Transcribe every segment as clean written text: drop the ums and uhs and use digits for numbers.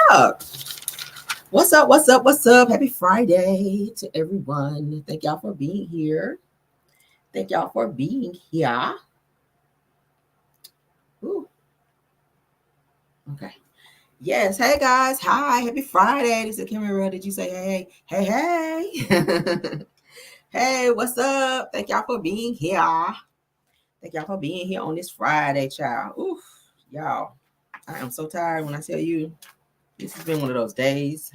up? What's up? What's up? What's up? Happy Friday to everyone. Thank y'all for being here. Thank y'all for being here. Ooh. Okay. Yes. Hey guys. Hi. Happy Friday. This is Kimmy. Did you say hey? Hey, hey. Hey, what's up? Thank y'all for being here. Thank y'all for being here on this Friday, child. Oof, y'all. I am so tired when I tell you this has been one of those days.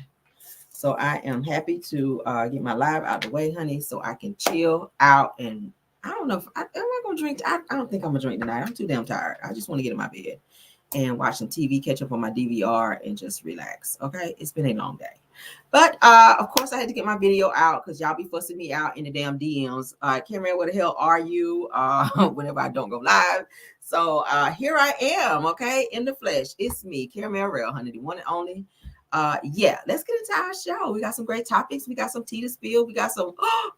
So I am happy to get my live out the way, honey, so I can chill out. And I don't know if am I gonna drink. I don't think I'm gonna drink tonight. I'm too damn tired. I just want to get in my bed and watch some TV, catch up on my DVR, and just relax. Okay, it's been a long day. But of course, I had to get my video out because y'all be fussing me out in the damn DMs. Cameron, where the hell are you? Whenever I don't go live. So here I am, okay, in the flesh. It's me, Cameron Real, honey, the one and only. Yeah, let's get into our show. We got some great topics. We got some tea to spill. We got some,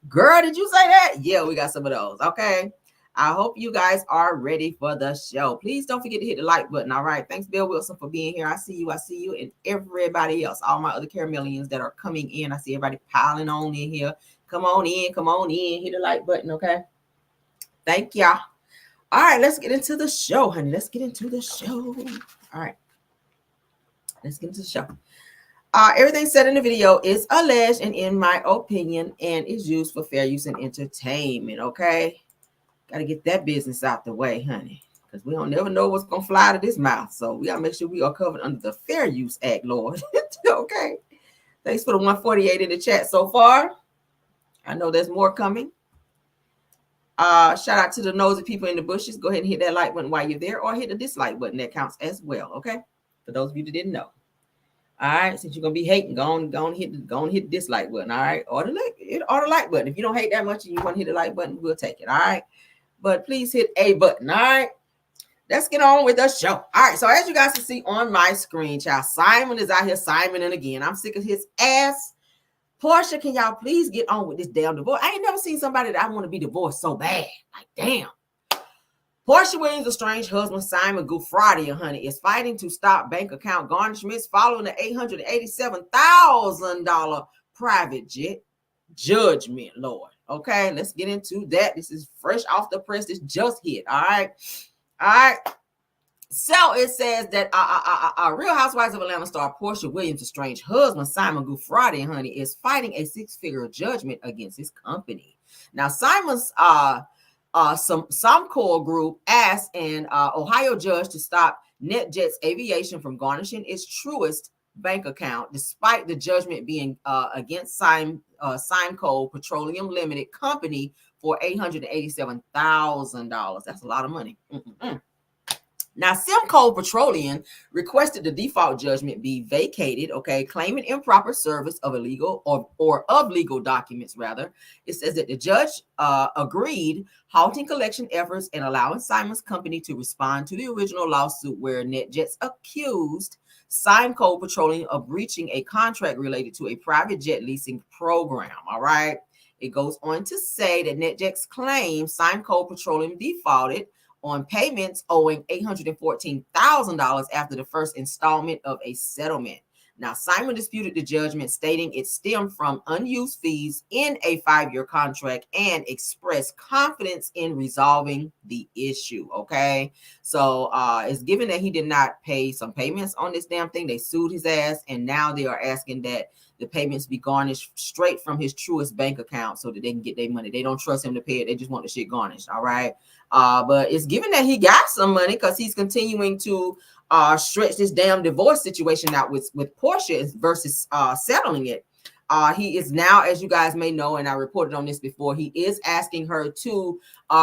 girl, did you say that? Yeah, we got some of those. Okay. I hope you guys are ready for the show. Please don't forget to hit the like button. All right. Thanks, Bill Wilson, for being here. I see you. I see you and everybody else, all my other Caramelians that are coming in. I see everybody piling on in here. Come on in. Come on in. Hit the like button. Okay. Thank y'all. All right. Let's get into the show, honey. Let's get into the show. All right. Let's get into the show. Everything said in the video is alleged and in my opinion and is used for fair use and entertainment, okay? Got to get that business out the way, honey, because we don't never know what's going to fly out of this mouth. So we got to make sure we are covered under the Fair Use Act, Lord. Okay. Thanks for the 148 in the chat so far. I know there's more coming. Shout out to the nosy people in the bushes. Go ahead and hit that like button while you're there or hit the dislike button. That counts as well, okay? For those of you that didn't know. All right, since you're gonna be hating, go on hit the dislike button. All right, or the like button. If you don't hate that much and you want to hit the like button, we'll take it. All right, but please hit a button. All right, let's get on with the show. All right, so as you guys can see on my screen, child, Simon is out here Simoning again. I'm sick of his ass. Portia, can y'all please get on with this damn divorce? I ain't never seen somebody that I want to be divorced so bad. Like, damn. Portia Williams' estranged husband, Simon Guobadia, honey, is fighting to stop bank account garnishments following the $887,000 private jet judgment, Lord. Okay, let's get into that. This is fresh off the press. This just hit, all right? All right. So it says that Real Housewives of Atlanta star Portia Williams' estranged husband, Simon Guobadia, honey, is fighting a six-figure judgment against his company. Now, Simon's Somco Group asked an Ohio judge to stop NetJets Aviation from garnishing its Truist bank account, despite the judgment being against Simco Petroleum Limited Company for $887,000. That's a lot of money. Now, Simco Petroleum requested the default judgment be vacated, okay, claiming improper service of illegal or of legal documents, rather. It says that the judge agreed, halting collection efforts and allowing Simon's company to respond to the original lawsuit where NetJets accused Simco Petroleum of breaching a contract related to a private jet leasing program, all right? It goes on to say that NetJets claims Simco Petroleum defaulted on payments owing $814,000 after the first installment of a settlement. Now, Simon disputed the judgment, stating it stemmed from unused fees in a 5-year contract and expressed confidence in resolving the issue, okay? So it's given that he did not pay some payments on this damn thing. They sued his ass, and now they are asking that the payments be garnished straight from his Truist bank account so that they can get their money. They don't trust him to pay it. They just want the shit garnished, all right? But it's given that he got some money because he's continuing to stretch this damn divorce situation out with Portia versus settling it. He is now, as you guys may know, and I reported on this before, he is asking her to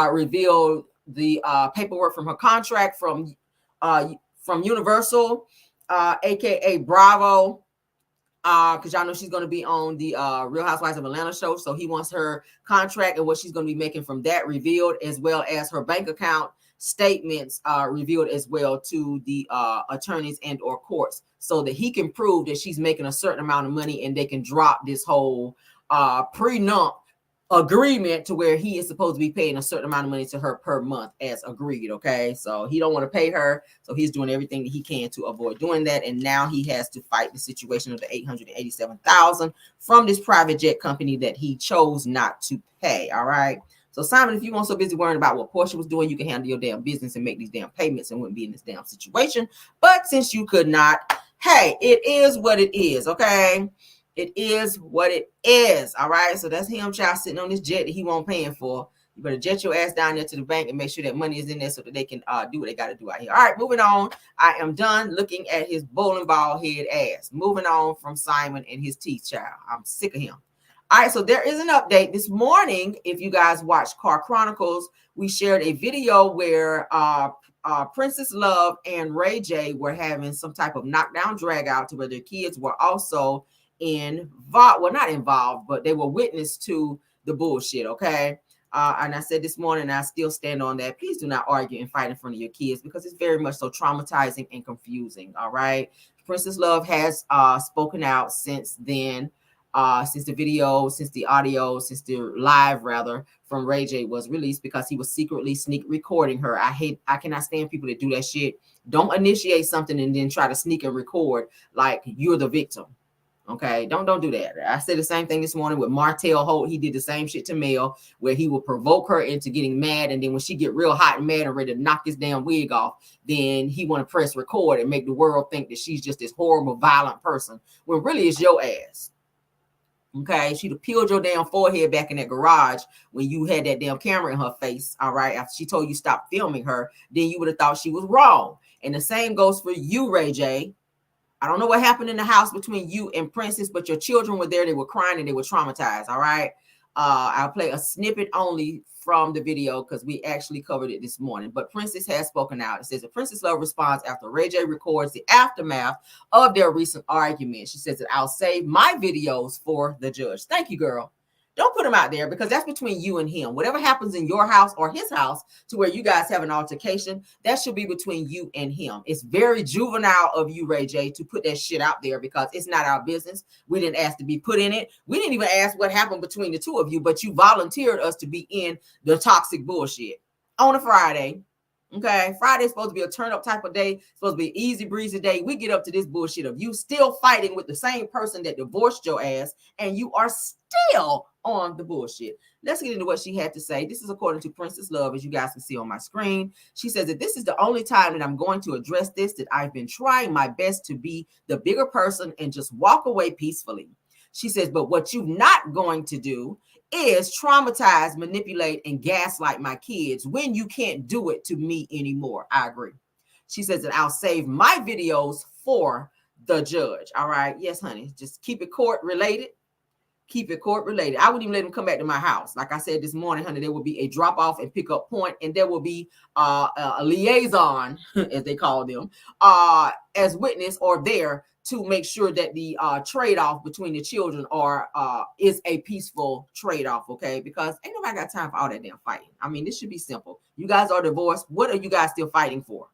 reveal the paperwork from her contract from Universal, aka Bravo, because y'all know she's going to be on the Real Housewives of Atlanta show. So he wants her contract and what she's going to be making from that revealed, as well as her bank account statements revealed as well to the attorneys and or courts, so that he can prove that she's making a certain amount of money and they can drop this whole prenup agreement to where he is supposed to be paying a certain amount of money to her per month as agreed. Okay, so he don't want to pay her, so he's doing everything that he can to avoid doing that, and now he has to fight the situation of the $887,000 from this private jet company that he chose not to pay. All right, so Simon, if you weren't so busy worrying about what Portia was doing, you can handle your damn business and make these damn payments and wouldn't be in this damn situation. But since you could not, hey, it is what it is. Okay, it is what it is. All right. So that's him, child, sitting on this jet that he won't paying for. You better jet your ass down there to the bank and make sure that money is in there so that they can do what they got to do out here. All right, moving on. I am done looking at his bowling ball head ass. Moving on from Simon and his teeth, child. I'm sick of him. All right, so there is an update this morning. If you guys watch Car Chronicles, we shared a video where Princess Love and Ray J were having some type of knockdown drag out to where their kids were also involved. Well, not involved, but they were witness to the bullshit. Okay. And I said this morning, and I still stand on that. Please do not argue and fight in front of your kids because it's very much so traumatizing and confusing. All right. Princess Love has spoken out since then, since the video, since the audio, since the live rather from Ray J was released, because he was secretly sneak recording her. I cannot stand people that do that shit. Don't initiate something and then try to sneak and record like you're the victim. Okay, don't do that. I said the same thing this morning with Martel Holt. He did the same shit to Mel, where he will provoke her into getting mad, and then when she get real hot and mad and ready to knock his damn wig off, then he want to press record and make the world think that she's just this horrible, violent person, when really it's your ass. Okay, she'd have peeled your damn forehead back in that garage when you had that damn camera in her face. All right, after she told you stop filming her, then you would have thought she was wrong. And the same goes for you, Ray J. I don't know what happened in the house between you and Princess, but your children were there. They were crying and they were traumatized. All right. I'll play a snippet only from the video because we actually covered it this morning. But Princess has spoken out. It says that Princess Love responds after Ray J records the aftermath of their recent argument. She says that I'll save my videos for the judge. Thank you, girl. Don't put them out there because that's between you and him. Whatever happens in your house or his house to where you guys have an altercation, that should be between you and him. It's very juvenile of you, Ray J, to put that shit out there because it's not our business. We didn't ask to be put in it. We didn't even ask what happened between the two of you, but you volunteered us to be in the toxic bullshit on a Friday. Okay, Friday's supposed to be a turn-up type of day. It's supposed to be an easy breezy day. We get up to this bullshit of you still fighting with the same person that divorced your ass, and you are still on the bullshit. Let's get into what she had to say. This is according to Princess Love, as you guys can see on my screen. She says that this is the only time that I'm going to address this, that I've been trying my best to be the bigger person and just walk away peacefully. She says, but what you're not going to do is traumatize, manipulate, and gaslight my kids when you can't do it to me anymore. I agree. She says that I'll save my videos for the judge. All right. Yes, honey. Just keep it court related. Keep it court related. I wouldn't even let him come back to my house. Like I said this morning, honey, there will be a drop off and pick up point, and there will be a liaison, as they call them, as witness or there to make sure that the trade-off between the children is a peaceful trade-off, okay? Because ain't nobody got time for all that damn fighting. I mean, this should be simple. You guys are divorced. What are you guys still fighting for?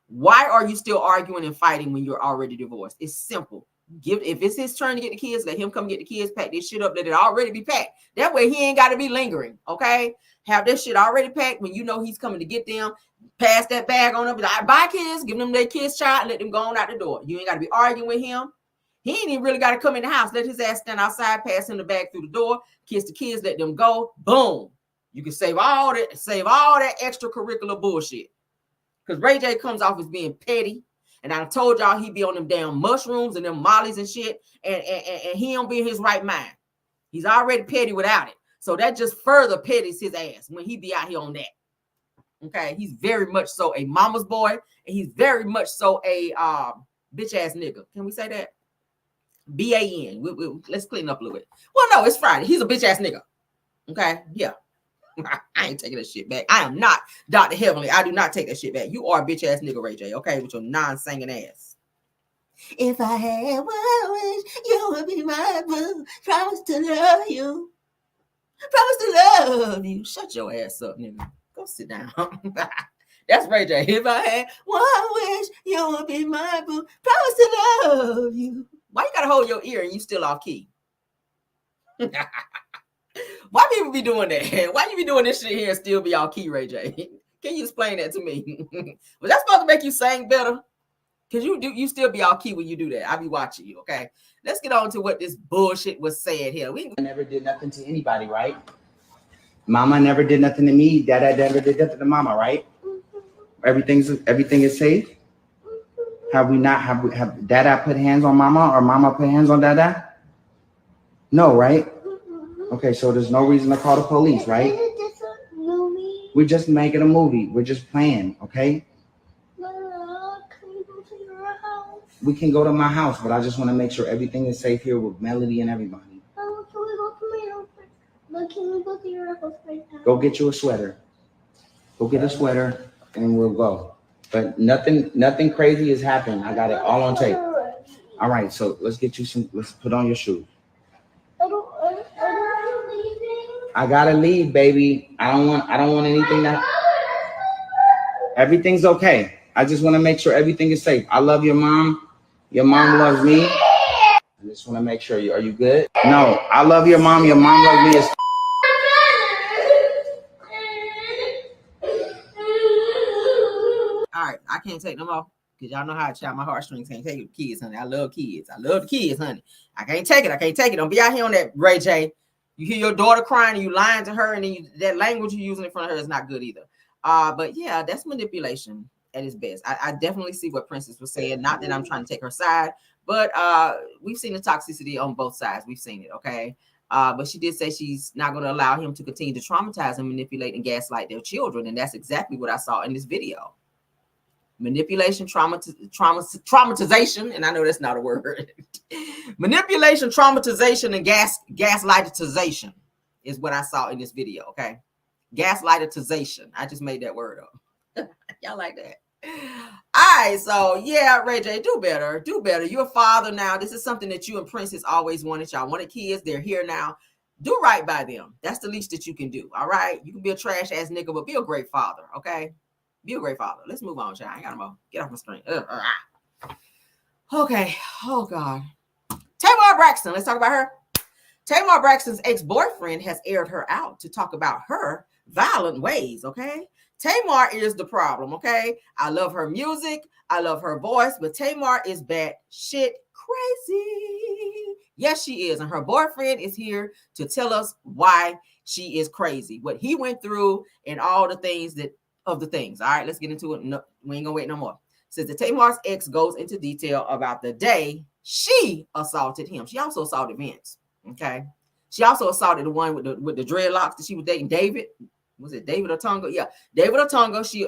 Why are you still arguing and fighting when you're already divorced? It's simple. If it's his turn to get the kids, let him come get the kids, pack this shit up, let it already be packed. That way he ain't got to be lingering, okay? Have this shit already packed when you know he's coming to get them. Pass that bag on up. Like, bye, kids. Give them their kids' shot and let them go on out the door. You ain't got to be arguing with him. He ain't even really got to come in the house. Let his ass stand outside, pass him the bag through the door, kiss the kids, let them go. Boom. You can save all that extracurricular bullshit. Because Ray J comes off as being petty. And I told y'all he be on them damn mushrooms and them mollies and shit. And he don't be in his right mind. He's already petty without it. So that just further petties his ass when he be out here on that. Okay. He's very much so a mama's boy. And he's very much so a bitch ass nigga. Can we say that? B-A-N. Let's clean up a little bit. Well, no, it's Friday. He's a bitch ass nigga. Okay. Yeah. I ain't taking that shit back. I am not Dr. Heavenly. I do not take that shit back. You are a bitch ass nigga, Ray J, okay? With your non-singing ass. If I had one wish, you would be my boo. Promise to love you. Promise to love you. Shut your ass up, nigga. Go sit down. That's Ray J. If I had one wish, you would be my boo. Promise to love you. Why you gotta hold your ear and you still off key? Why people be doing that? Why you be doing this shit here and still be all key, Ray J? Can you explain that to me? Was that supposed to make you sing better? Because you still be all key when you do that. I be watching you, okay? Let's get on to what this bullshit was said here. I never did nothing to anybody, right? Mama never did nothing to me. Dada never did nothing to mama, right? Everything is safe. Have Dada put hands on mama or mama put hands on Dada? No, right? Okay, so there's no reason to call the police, right? Is this a movie? We're just making a movie. We're just playing, okay? Can we go to your house? We can go to my house, but I just want to make sure everything is safe here with Melody and everybody. Can we go to my house first? But can we go to your house right now? Go get you a sweater. Go get a sweater and we'll go. But nothing crazy has happened. I got it all on tape. All right, so let's put on your shoes. I gotta leave, baby. I don't want anything that. Everything's okay. I just want to make sure everything is safe. I love your mom. Your mom loves me. I just want to make sure are you good? No, I love your mom. Your mom loves me. All right, I can't take no more. Because y'all know how I chat my heartstrings. Can't take it with kids, honey. I love kids. I love the kids, honey. I can't take it. Don't be out here on that, Ray J. You hear your daughter crying and you lying to her, and then that language you're using in front of her is not good either. But yeah, that's manipulation at its best. I definitely see what Princess was saying. Not that I'm trying to take her side, but we've seen the toxicity on both sides. We've seen it, okay? But she did say she's not going to allow him to continue to traumatize and manipulate and gaslight their children. And that's exactly what I saw in this video. Manipulation, traumatization, and I know that's not a word. Manipulation, traumatization, and gaslightization is what I saw in this video, okay? Gaslightization. I just made that word up. Y'all like that? All right, so yeah, Ray J, do better. You're a father now. This is something that you and Princess always wanted. Y'all wanted kids. They're here now. Do right by them. That's the least that you can do, all right? You can be a trash-ass nigga, but be a great father, okay? Be a great father. Let's move on, child. I ain't got no more. Get off my screen. Okay. Oh, God. Tamar Braxton. Let's talk about her. Tamar Braxton's ex-boyfriend has aired her out to talk about her violent ways, okay? Tamar is the problem, okay? I love her music. I love her voice, but Tamar is bad shit crazy. Yes, she is. And her boyfriend is here to tell us why she is crazy, what he went through and all the things all right, let's get into it. No, we ain't gonna wait no more. Says that Tamar's ex goes into detail about the day she assaulted him. She also assaulted Vince. Okay. She also assaulted the one with the dreadlocks that she was dating, David. Was it David Otunga? Yeah, David Otunga. She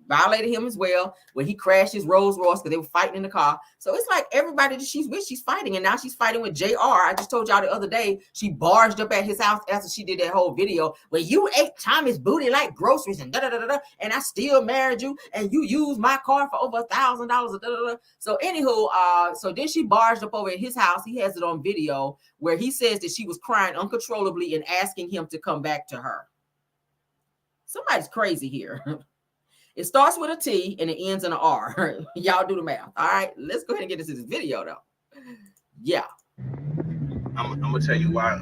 violated him as well when he crashed his Rolls Royce because they were fighting in the car. So it's like everybody that she's with, she's fighting, and now she's fighting with JR. I just told y'all the other day she barged up at his house after she did that whole video where you ate Tommy's booty like groceries and and I still married you and you used my car for over $1,000. So anywho, so then she barged up over at his house. He has it on video where he says that she was crying uncontrollably and asking him to come back to her. Somebody's crazy here. It starts with a T and it ends in an R. Y'all do the math. All right, let's go ahead and get into this video though. Yeah. I'm gonna tell you why.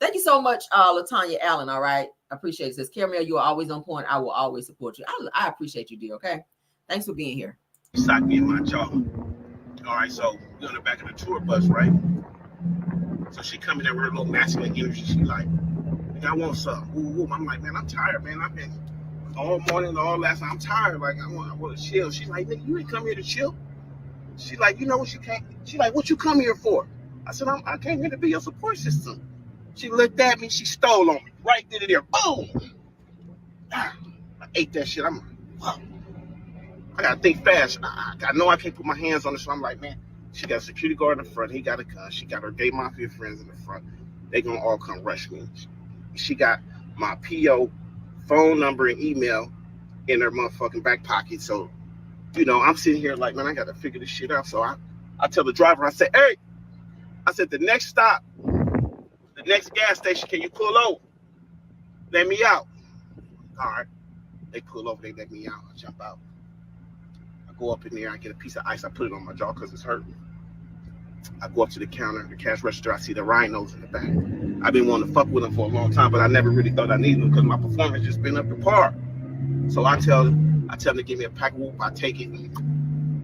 Thank you so much, LaTanya Allen. All right, I appreciate it. Says Caramel, you are always on point. I will always support you. I appreciate you, dear. Okay, thanks for being here. Socked me in my jaw. All right, so we're on the back of the tour bus, right? So she come in there with her little masculine energy. She like, I want something. Ooh, I'm like, man, I'm tired, man. I've been all morning, all last night. I'm tired. Like, I want to chill. She's like, nigga, you ain't come here to chill. She's like, you know what you can't. She's like, what you come here for? I said, I came here to be your support system. She looked at me. She stole on me. Right there. Boom. I ate that shit. I'm like, wow. I got to think fast. I know I can't put my hands on it. So I'm like, man, she got a security guard in the front. He got a gun. She got her gay mafia friends in the front. They going to all come rush me. She got my PO phone number and email in her motherfucking back pocket. So, you know, I'm sitting here like, man, I got to figure this shit out. So I tell the driver, I said, hey, I said, the next stop, the next gas station, can you pull over? Let me out. All right. They pull over, they let me out. I jump out. I go up in there, I get a piece of ice, I put it on my jaw because it's hurting. I go up to the counter, the cash register. I see the rhinos in the back. I've been wanting to fuck with them for a long time, but I never really thought I needed them because my performance just been up to par. So I tell them to give me a pack of whoop. I take it.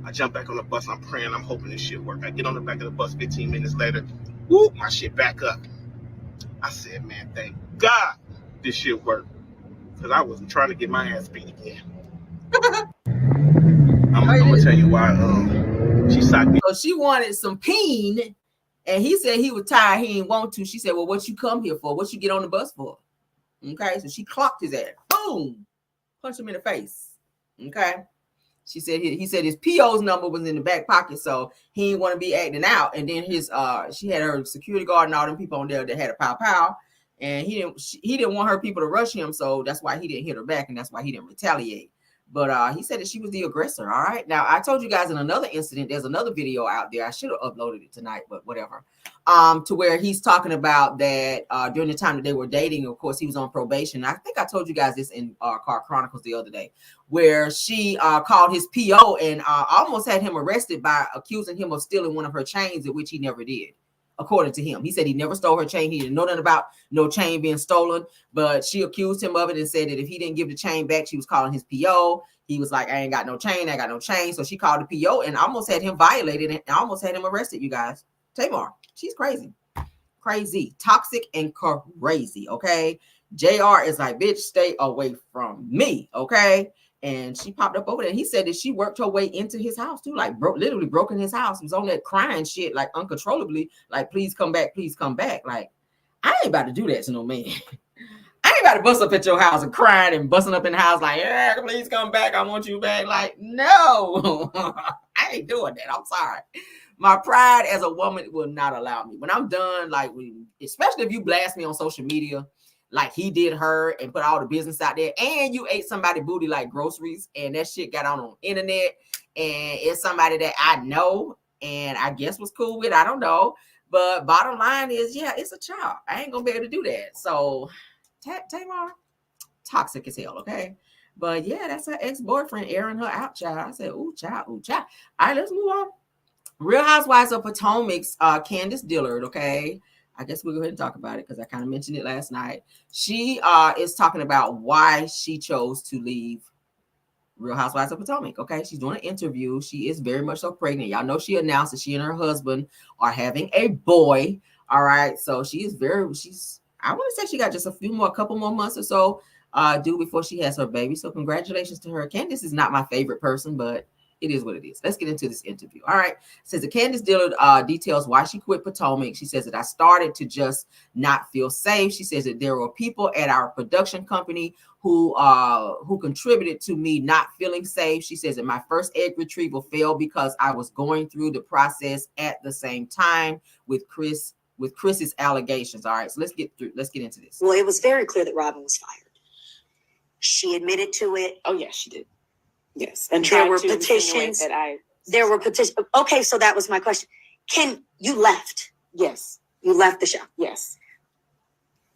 I jump back on the bus. I'm praying. I'm hoping this shit work. I get on the back of the bus 15 minutes later. Whoop, my shit back up. I said, man, thank God this shit worked. Because I wasn't trying to get my ass beat again. I'm going to tell you why she socked me. So she wanted some peen, and he said he was tired. He didn't want to. She said, well, what you come here for? What you get on the bus for? Okay, so she clocked his ass. Boom. Punched him in the face. Okay. She said he said his PO's number was in the back pocket, so he didn't want to be acting out. And then she had her security guard and all them people on there that had a pow, and he didn't want her people to rush him, so that's why he didn't hit her back, and that's why he didn't retaliate. But he said that she was the aggressor. All right. Now I told you guys in another incident, there's another video out there. I should have uploaded it tonight, but whatever. To where he's talking about that during the time that they were dating, of course, he was on probation. I think I told you guys this in Car Chronicles the other day, where she called his PO and almost had him arrested by accusing him of stealing one of her chains, in which he never did. According to him, he said he never stole her chain. He didn't know nothing about no chain being stolen, but she accused him of it and said that if he didn't give the chain back, she was calling his PO. He was like, I ain't got no chain. I got no chain. So she called the PO and almost had him violated and almost had him arrested, you guys. Tamar, she's crazy. Crazy. Toxic and crazy, okay? JR is like, bitch, stay away from me, okay? And she popped up over there. He said that she worked her way into his house too, like literally broke in his house. He was on that crying shit, like uncontrollably, like, please come back, please come back. Like, I ain't about to do that to no man. I ain't about to bust up at your house and crying and busting up in the house like, yeah, please come back. I want you back. Like, no, I ain't doing that. I'm sorry. My pride as a woman will not allow me. When I'm done, like, especially if you blast me on social media, like he did her and put all the business out there, and you ate somebody booty like groceries, and that shit got on internet, and it's somebody that I know and I guess was cool with, I don't know. But bottom line is, yeah, it's a child. I ain't gonna be able to do that. So Tamar, toxic as hell, okay? But yeah, that's her ex-boyfriend airing her out, child. I said, ooh, child, ooh, child. All right, let's move on. Real Housewives of Potomac's Candiace Dillard, okay? I guess we'll go ahead and talk about it because I kind of mentioned it last night. She is talking about why she chose to leave Real Housewives of Potomac, okay? She's doing an interview. She is very much so pregnant. Y'all know she announced that she and her husband are having a boy, all right? So I want to say she got just a couple more months or so due before she has her baby. So congratulations to her. Candiace is not my favorite person, but it is what it is. Let's get into this interview. All right. It says that Candiace Dillard details why she quit Potomac. She says that I started to just not feel safe. She says that there were people at our production company who contributed to me not feeling safe. She says that my first egg retrieval failed because I was going through the process at the same time with Chris's allegations. All right. So let's get into this. Well, it was very clear that Robin was fired. She admitted to it. Oh, yes, she did. Yes, and there were petitions. There were petitions. Okay, so that was my question. You left? Yes, you left the show. Yes,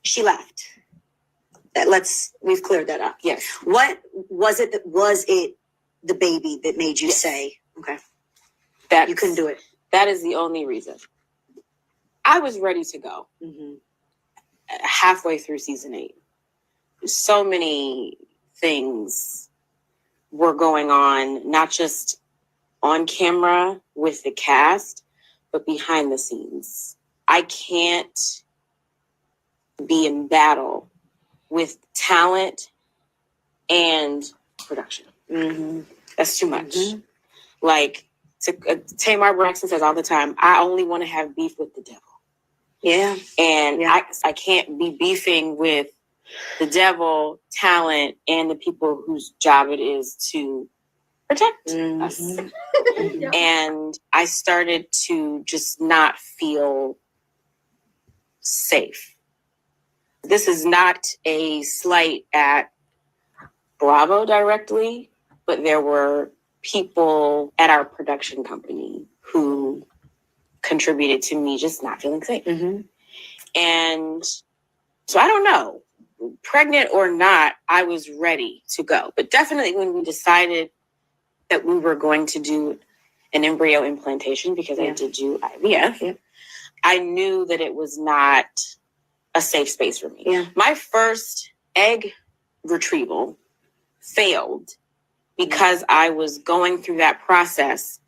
she left. We've cleared that up. Yes. What was it? Was it the baby that made you say, okay, that you couldn't do it? That is the only reason. I was ready to go. Mm-hmm. Halfway through season 8, so many things were going on, not just on camera with the cast, but behind the scenes. I can't be in battle with talent and production. Mm-hmm. That's too much. Mm-hmm. Like Tamar Braxton says all the time, I only want to have beef with the devil. Yeah. And I can't be beefing with the devil, talent, and the people whose job it is to protect us. And I started to just not feel safe. This is not a slight at Bravo directly, but there were people at our production company who contributed to me just not feeling safe. Mm-hmm. And so I don't know. Pregnant or not, I was ready to go. But definitely when we decided that we were going to do an embryo implantation because I did do IVF. Yeah. I knew that it was not a safe space for me. Yeah. My first egg retrieval failed because I was going through that process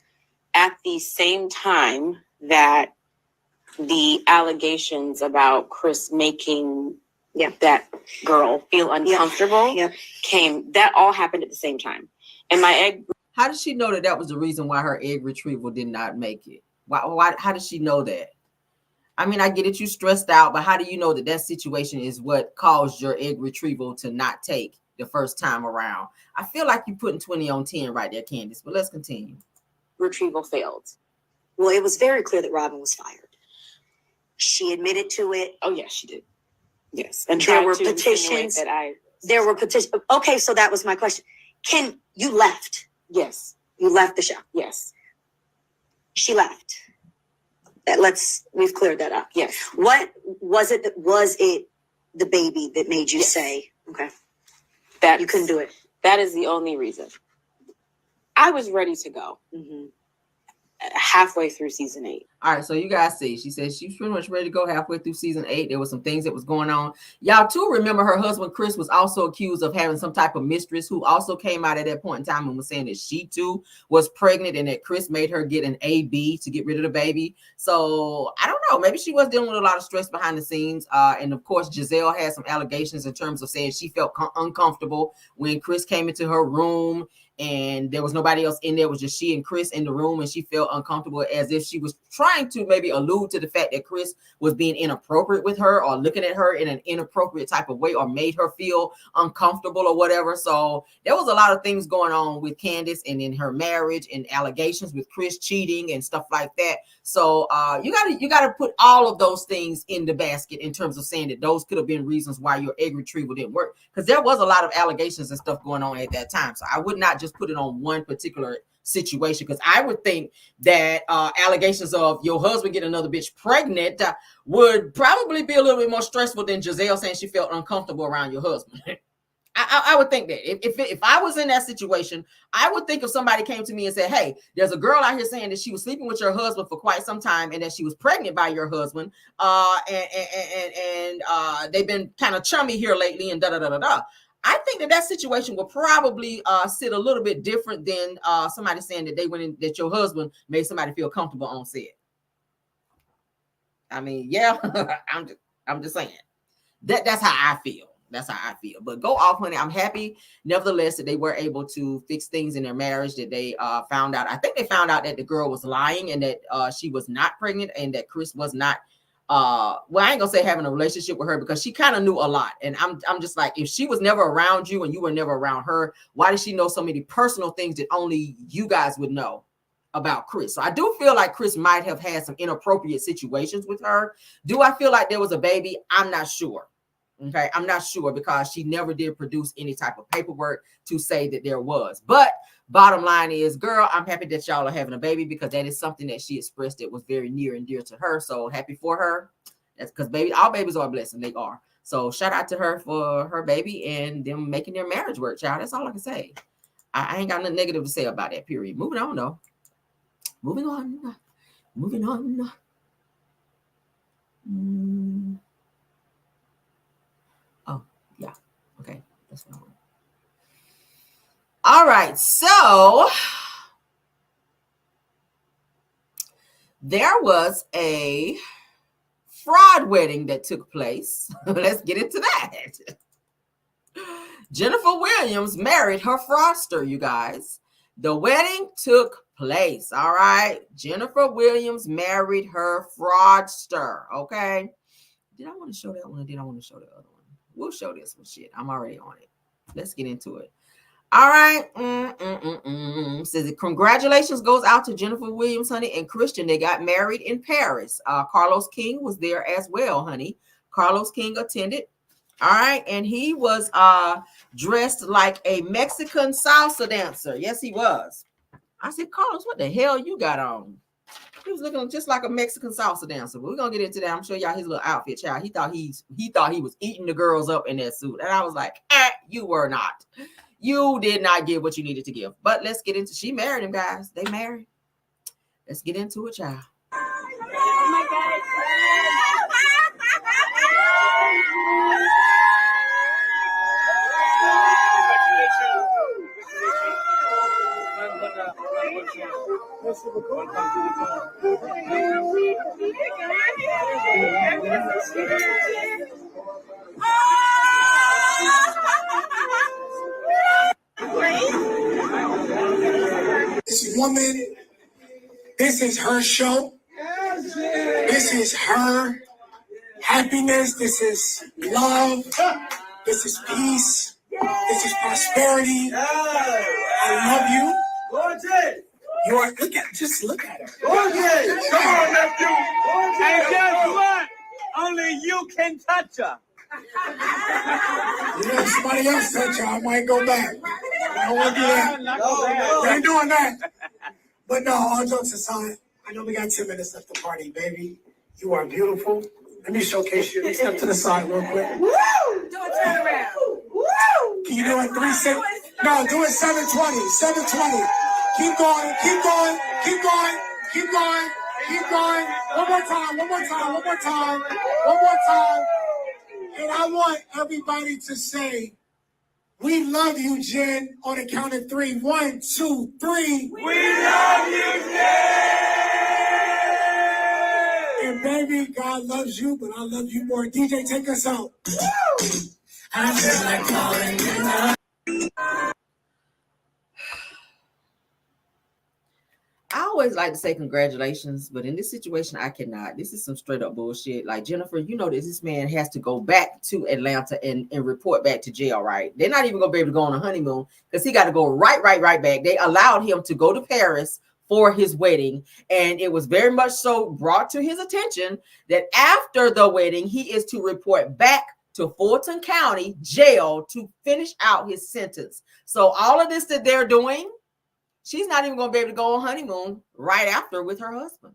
at the same time that the allegations about Chris making that girl feel uncomfortable came. That all happened at the same time. And my egg... How did she know that that was the reason why her egg retrieval did not make it? Why? How did she know that? I mean, I get it, you stressed out, but how do you know that that situation is what caused your egg retrieval to not take the first time around? I feel like you're putting 20 on 10 right there, Candiace, but let's continue. Retrieval failed. Well, it was very clear that Robin was fired. She admitted to it. Oh, yes, she did. Yes. And there were petitions. There were petitions. Okay, so that was my question. You left? Yes. You left the show? Yes. She left. We've cleared that up. Yes. What was it the baby that made you say, okay, that you couldn't do it? That is the only reason. I was ready to go. Mm-hmm. Halfway through season 8. All right, so you guys see, she said she was pretty much ready to go halfway through season 8. There was some things that was going on. Y'all too remember her husband Chris was also accused of having some type of mistress who also came out at that point in time and was saying that she too was pregnant and that Chris made her get an AB to get rid of the baby. So I don't know, maybe she was dealing with a lot of stress behind the scenes. And of course, Giselle had some allegations in terms of saying she felt uncomfortable when Chris came into her room and there was nobody else in there. It was just she and Chris in the room, and she felt uncomfortable, as if she was trying to maybe allude to the fact that Chris was being inappropriate with her or looking at her in an inappropriate type of way or made her feel uncomfortable or whatever. So there was a lot of things going on with Candiace and in her marriage and allegations with Chris cheating and stuff like that. So you gotta put all of those things in the basket in terms of saying that those could have been reasons why your egg retrieval didn't work, because there was a lot of allegations and stuff going on at that time. So I would not just put it on one particular situation, because I would think that allegations of your husband getting another bitch pregnant would probably be a little bit more stressful than Giselle saying she felt uncomfortable around your husband. I would think that if I was in that situation, I would think if somebody came to me and said, hey, there's a girl out here saying that she was sleeping with your husband for quite some time and that she was pregnant by your husband, and they've been kind of chummy here lately and da-da-da-da-da. I think that situation will probably sit a little bit different than somebody saying that they went in, that your husband made somebody feel comfortable on set. I mean, yeah, I'm just saying that's how I feel. That's how I feel. But go off, honey. I'm happy, nevertheless, that they were able to fix things in their marriage, that they found out. I think they found out that the girl was lying and that she was not pregnant and that Chris was not, well, I ain't gonna say having a relationship with her, because she kind of knew a lot. And I'm just like, if she was never around you and you were never around her, why did she know so many personal things that only you guys would know about Chris? So I do feel like Chris might have had some inappropriate situations with her. Do I feel like there was a baby? I'm not sure. Okay, I'm not sure, because she never did produce any type of paperwork to say that there was. But bottom line is, girl, I'm happy that y'all are having a baby, because that is something that she expressed that was very near and dear to her. So happy for her. That's because all babies are a blessing. They are. So shout out to her for her baby and them making their marriage work, child. That's all I can say. I ain't got nothing negative to say about that, period. Moving on, though. Moving on. Oh, yeah. Okay. That's what I want. All right. So there was a fraud wedding that took place. Let's get into that. Jennifer Williams married her fraudster, you guys. The wedding took place. All right. Jennifer Williams married her fraudster. Okay. Did I want to show that one or did I want to show the other one? We'll show this one. Shit, I'm already on it. Let's get into it. All right. Says congratulations goes out to Jennifer Williams, honey, and Christian. They got married in Paris. Carlos King was there as well, honey. Carlos King attended. All right. And he was dressed like a Mexican salsa dancer. Yes, he was. I said, Carlos, what the hell you got on? He was looking just like a Mexican salsa dancer. But we're gonna get into that. I'm showing y'all his little outfit, child. He thought he was eating the girls up in that suit. And I was like, you were not. You did not give what you needed to give. But let's get into, she married him, guys. They married. Let's get into it, y'all. Oh my God. This woman, this is her show. This is her happiness. This is love. This is peace. This is prosperity. I love you. You are, look at her. Come on, nephew. And guess what? Only you can touch her. You know, if somebody else touch her, I might go back. I don't want to do that. We ain't doing that. But no, all jokes aside, I know we got 10 minutes left to party, baby. You are beautiful. Let me showcase you. Step to the side real quick. Woo! Do a turnaround. Woo! Can you do it 3-6? No, do it 720. 720. Keep going. Keep going. Keep going. Keep going. Keep going. One more time. One more time. One more time. One more time. And I want everybody to say, we love you, Jen, on the count of 3. 1, 2, 3. We love you, Jen! And baby, God loves you, but I love you more. DJ, take us out. I feel like calling you now. I always like to say congratulations, but in this situation, I cannot. This is some straight up bullshit. Like, Jennifer, you know that this man has to go back to Atlanta and report back to jail, right? They're not even going to be able to go on a honeymoon because he got to go right back. They allowed him to go to Paris for his wedding, and it was very much so brought to his attention that after the wedding, he is to report back to Fulton County Jail to finish out his sentence. So all of this that they're doing, she's not even going to be able to go on honeymoon right after with her husband.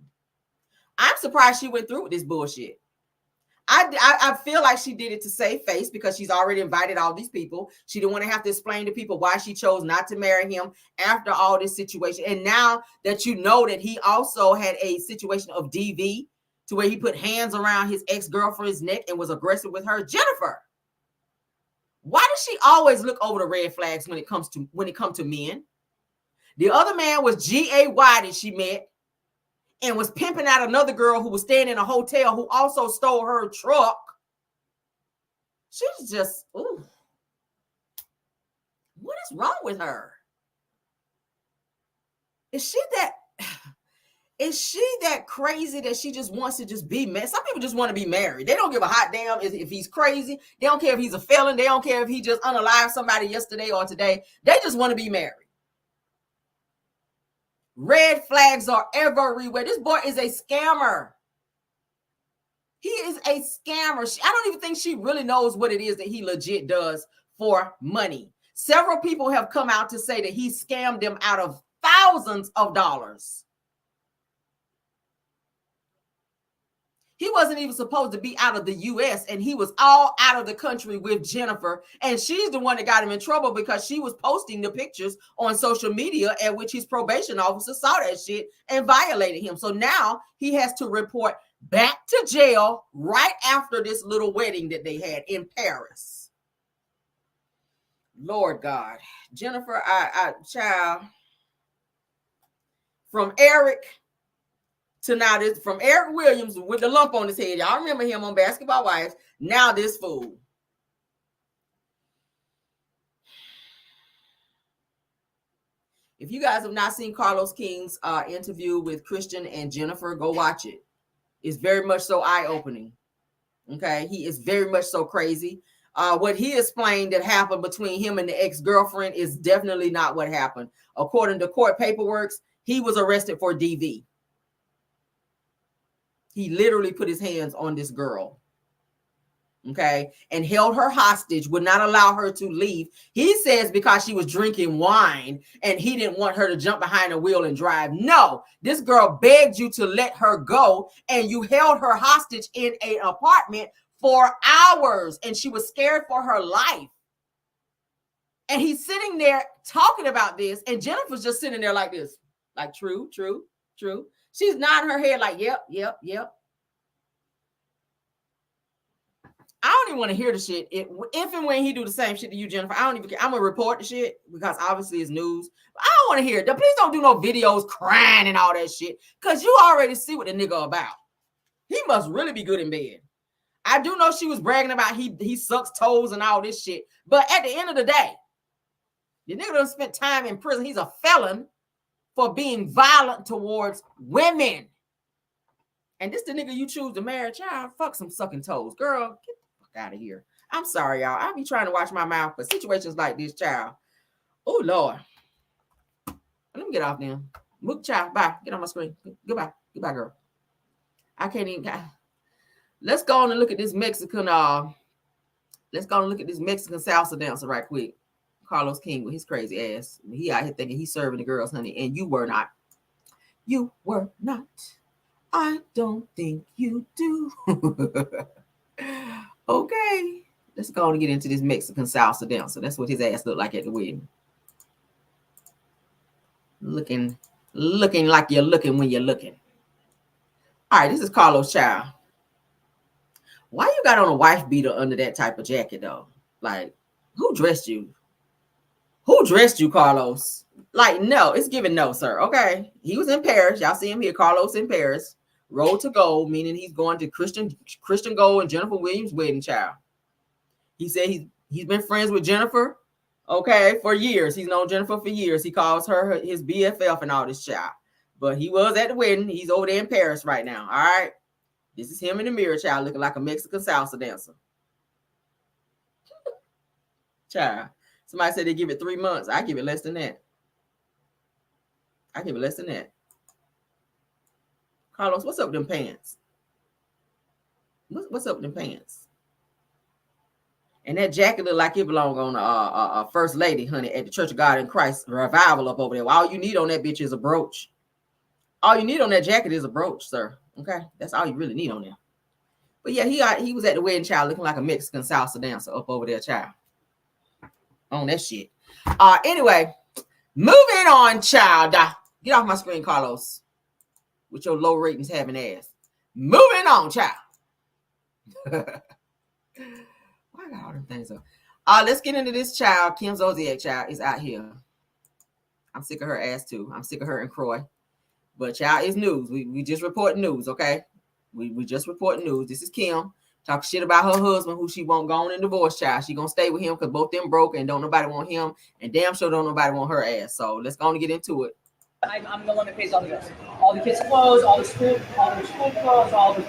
I'm surprised she went through with this bullshit. I feel like she did it to save face because she's already invited all these people. She didn't want to have to explain to people why she chose not to marry him after all this situation. And now that you know that he also had a situation of DV to where he put hands around his ex-girlfriend's neck and was aggressive with her. Jennifer, why does she always look over the red flags when it comes to men? The other man was G.A.Y. that she met and was pimping out another girl who was staying in a hotel who also stole her truck. She's just, ooh. What is wrong with her? Is she that crazy that she just wants to just be married? Some people just want to be married. They don't give a hot damn if he's crazy. They don't care if he's a felon. They don't care if he just unalived somebody yesterday or today. They just want to be married. Red flags are everywhere. This boy is a scammer. He is a scammer. I don't even think she really knows what it is that he legit does for money. Several people have come out to say that he scammed them out of thousands of dollars. He wasn't even supposed to be out of the U.S. and he was all out of the country with Jennifer. And she's the one that got him in trouble because she was posting the pictures on social media at which his probation officer saw that shit and violated him. So now he has to report back to jail right after this little wedding that they had in Paris. Lord God. Jennifer, child, from Eric to now this, from Eric Williams with the lump on his head. Y'all remember him on Basketball Wives. Now this fool. If you guys have not seen Carlos King's interview with Christian and Jennifer, go watch it. It's very much so eye-opening. Okay, he is very much so crazy. What he explained that happened between him and the ex-girlfriend is definitely not what happened. According to court paperwork, he was arrested for DV. He literally put his hands on this girl, okay, and held her hostage, would not allow her to leave. He says because she was drinking wine and he didn't want her to jump behind the wheel and drive. No, this girl begged you to let her go, and you held her hostage in an apartment for hours, and she was scared for her life. And he's sitting there talking about this, and Jennifer's just sitting there like this, like, true. She's nodding her head like, yep. I don't even want to hear the shit. If and when he do the same shit to you, Jennifer, I don't even care. I'm going to report the shit because obviously it's news. But I don't want to hear it. Please don't do no videos crying and all that shit because you already see what the nigga about. He must really be good in bed. I do know she was bragging about he sucks toes and all this shit. But at the end of the day, the nigga done spent time in prison. He's a felon for being violent towards women. And this the nigga you choose to marry, child. Fuck some sucking toes. Girl, get the fuck out of here. I'm sorry, y'all. I be trying to watch my mouth for situations like this, child. Oh, Lord. Let me get off now. Move, child. Bye. Get on my screen. Goodbye. Goodbye, girl. I can't even... Let's go on and look at this Mexican... Let's go on and look at this Mexican salsa dancer right quick. Carlos King with his crazy ass. He out here thinking he's serving the girls, honey. And you were not. You were not. I don't think you do. Okay. Let's go on and get into this Mexican salsa dancer. That's what his ass looked like at the wedding. Looking like you're looking when you're looking. All right, this is Carlos' child. Why you got on a wife beater under that type of jacket, though? Like, who dressed you? Who dressed you, Carlos? Like, no, it's given no, sir. Okay. He was in Paris. Y'all see him here. Carlos in Paris. Road to gold, meaning he's going to Christian Gold and Jennifer Williams' wedding, child. He said he's been friends with Jennifer, okay, for years. He's known Jennifer for years. He calls her his BFF and all this, child. But he was at the wedding. He's over there in Paris right now. All right. This is him in the mirror, child, looking like a Mexican salsa dancer. Child. Somebody said they give it 3 months. I give it less than that. Carlos, what's up with them pants? What's up with them pants? And that jacket look like it belong on a first lady, honey, at the Church of God in Christ revival up over there. Well, all you need on that bitch is a brooch. All you need on that jacket is a brooch, sir. Okay, that's all you really need on there. But yeah, he was at the wedding, child, looking like a Mexican salsa dancer up over there, child. On that shit. Anyway, moving on, child. Get off my screen, Carlos. With your low ratings having ass. Moving on, child. Why I got all them things up? Let's get into this child. Kim Zolciak, child, is out here. I'm sick of her ass too. I'm sick of her and Kroy. But child, it's news. We just report news, okay? We just report news. This is Kim. Talk shit about her husband, who she won't go on and divorce, child. She gonna stay with him because both them broke and don't nobody want him. And damn sure don't nobody want her ass. So let's go on and get into it. I'm the one that pays all the bills. All the kids' clothes, all the school clothes,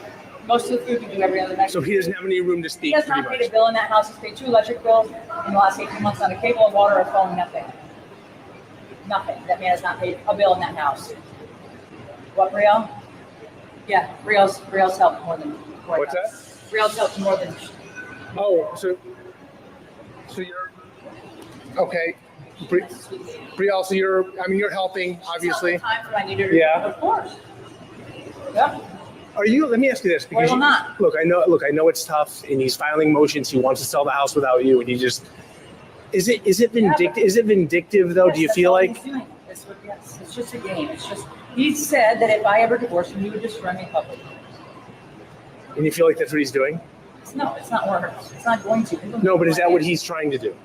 most of the food we do every other night. So he doesn't have any room to speak. He has not paid a bill in that house. He's paid 2 electric bills in the last 18 months on a cable and water, a phone, nothing. Nothing. That man has not paid a bill in that house. What, Rio? Yeah, Rio's helped more than. What's that? Rio's helped more than. Oh, so you're okay. Brielle, so you're helping, obviously. Time for my needed. Yeah. Of course. Yeah. Are you? Let me ask you this, because not? Look, I know it's tough, and he's filing motions. He wants to sell the house without you, and he just is it vindictive? Is it vindictive though? Yes, do you feel like? Yes, it's just a game. It's just he said that if I ever divorced him, he would destroy me publicly. And you feel like that's what he's doing? No, it's not worth. It's not going to. No, but is that what he's trying to do?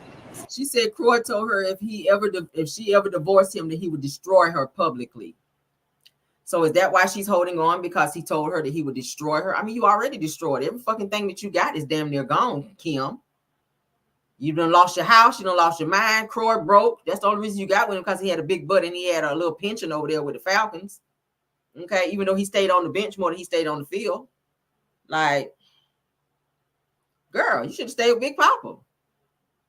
She said Kroy told her if she ever divorced him, that he would destroy her publicly. So is that why she's holding on? Because he told her that he would destroy her? I mean, you already destroyed every fucking thing that you got is damn near gone, Kim. You done lost your house. You done lost your mind. Kroy broke. That's the only reason you got with him, because he had a big butt and he had a little pension over there with the Falcons. Okay, even though he stayed on the bench more than he stayed on the field. Like, girl, you should have stayed with Big Papa.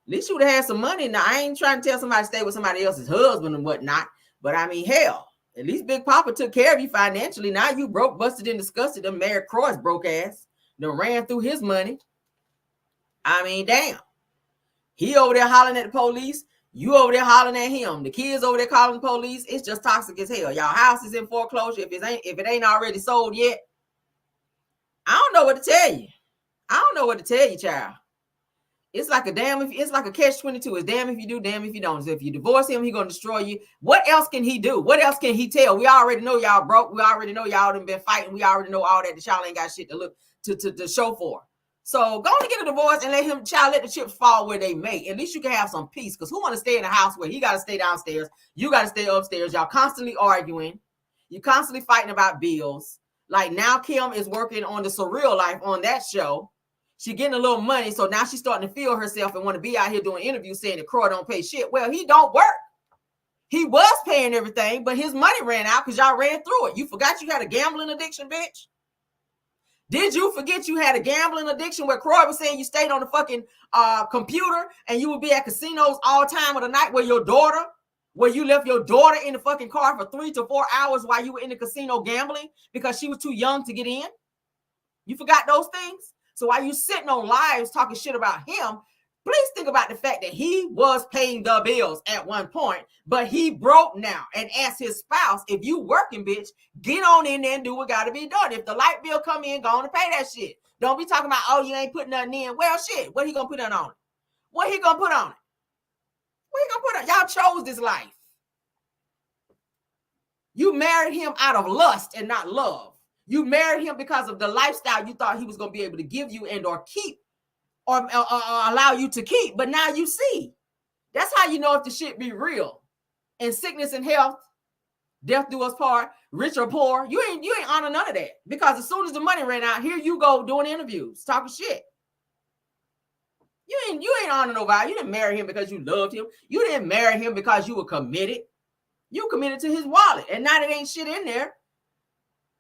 At least you would have had some money. Now, I ain't trying to tell somebody to stay with somebody else's husband and whatnot. But I mean, hell, at least Big Papa took care of you financially. Now you broke, busted, and disgusted. Them married Kroy's broke ass. Done ran through his money. I mean, damn. He over there hollering at the police. You over there hollering at him. The kids over there calling the police. It's just toxic as hell. Y'all house is in foreclosure. If it ain't already sold yet, I don't know what to tell you. I don't know what to tell you, child. It's like a catch-22. It's damn if you do, damn if you don't. So if you divorce him, he's gonna destroy you. What else can he do? What else can he tell? We already know y'all broke. We already know y'all done been fighting. We already know all that y'all ain't got shit to look to show for. So go and get a divorce and let the chips fall where they may. At least you can have some peace. Because who want to stay in a house where he got to stay downstairs? You got to stay upstairs. Y'all constantly arguing. You're constantly fighting about bills. Like now Kim is working on the Surreal Life on that show. She getting a little money. So now she's starting to feel herself and want to be out here doing interviews saying that Kroy don't pay shit. Well, he don't work. He was paying everything, but his money ran out because y'all ran through it. You forgot you had a gambling addiction, bitch? Did you forget you had a gambling addiction where Kroy was saying you stayed on the fucking computer and you would be at casinos all time of the night where you left your daughter in the fucking car for 3 to 4 hours while you were in the casino gambling because she was too young to get in? You forgot those things? So while you sitting on lives talking shit about him, please think about the fact that he was paying the bills at one point, but he broke now. And as his spouse, if you working, bitch, get on in there and do what got to be done. If the light bill come in, go on and pay that shit. Don't be talking about, oh, you ain't putting nothing in. Well, shit, what he gonna put on it? What he gonna put on it? What he gonna put on? Y'all chose this life. You married him out of lust and not love. You married him because of the lifestyle you thought he was going to be able to give you and or keep or allow you to keep. But now you see. That's how you know if the shit be real. And sickness and health, death do us part, rich or poor, you ain't honor none of that. Because as soon as the money ran out, here you go doing interviews, talking shit. You ain't honor nobody. You didn't marry him because you loved him. You didn't marry him because you were committed. You committed to his wallet. And now there ain't shit in there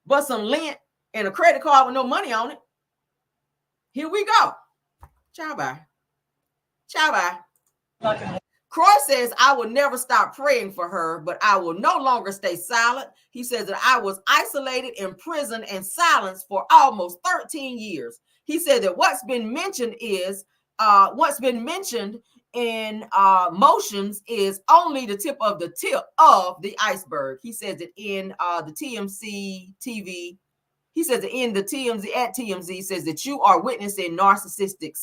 but some lint and a credit card with no money on it. Here we go. Ciao, bye. Ciao, bye. Kroy says, I will never stop praying for her, but I will no longer stay silent. He says that I was isolated, imprisoned, and silenced for almost 13 years. He said that what's been mentioned in motions is only the tip of the iceberg. He says that in the TMZ TV, he says that in the TMZ says that you are witnessing narcissistic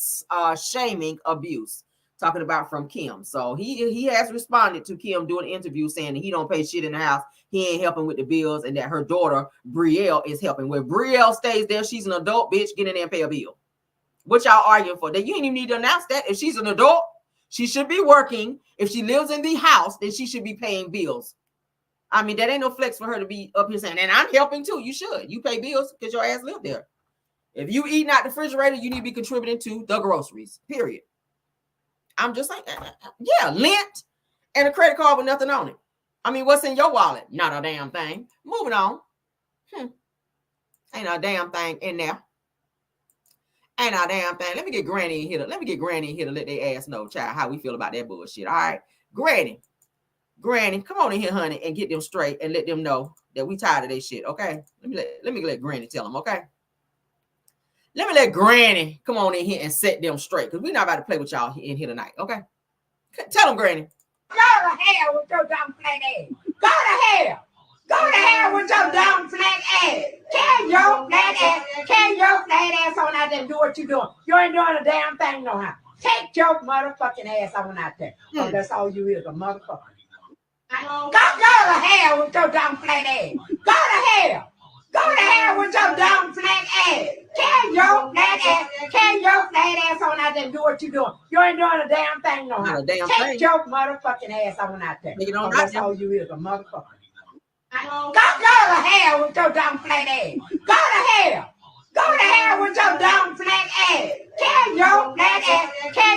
shaming abuse. Talking about from Kim. So he has responded to Kim doing an interview saying that he don't pay shit in the house. He ain't helping with the bills and that her daughter Brielle is helping. Where Brielle stays there, she's an adult bitch. Get in there and pay a bill. What y'all arguing for? That you ain't even need to announce that. If she's an adult, she should be working. If she lives in the house, then she should be paying bills. I mean, that ain't no flex for her to be up here saying, and I'm helping too. You should. You pay bills because your ass live there. If you eating out the refrigerator, you need to be contributing to the groceries, period. I'm just saying, yeah, lint and a credit card with nothing on it. I mean, what's in your wallet? Not a damn thing. Moving on. Ain't a damn thing in there. Ain't a damn thing. Let me get Granny in here. Let their ass know, child, how we feel about that bullshit. All right. Granny, come on in here, honey, and get them straight and let them know that we tired of this shit. Okay. Let me let Granny tell them, okay? Let me let Granny come on in here and set them straight. Because we're not about to play with y'all in here tonight. Okay. Tell them, Granny. Go to hell with your dumb flat ass. Go to hell. Go to hell with your dumb flat ass. Carry your flat ass on out there and do what you doing. You ain't doing a damn thing no how. Take your motherfucking ass on out there. Oh, that's all you is, a motherfucker. Go to hell with your dumb flat ass. Go to hell. Go to hell with your dumb flat ass. Carry your flat ass on out there and do what you doing. You ain't doing a damn thing no how. Take your motherfucking ass on out there. Oh, that's all you is, a motherfucker. Go to hell with your dumb flat ass. Go to hell. Go to hell with your dumb flat ass. Carry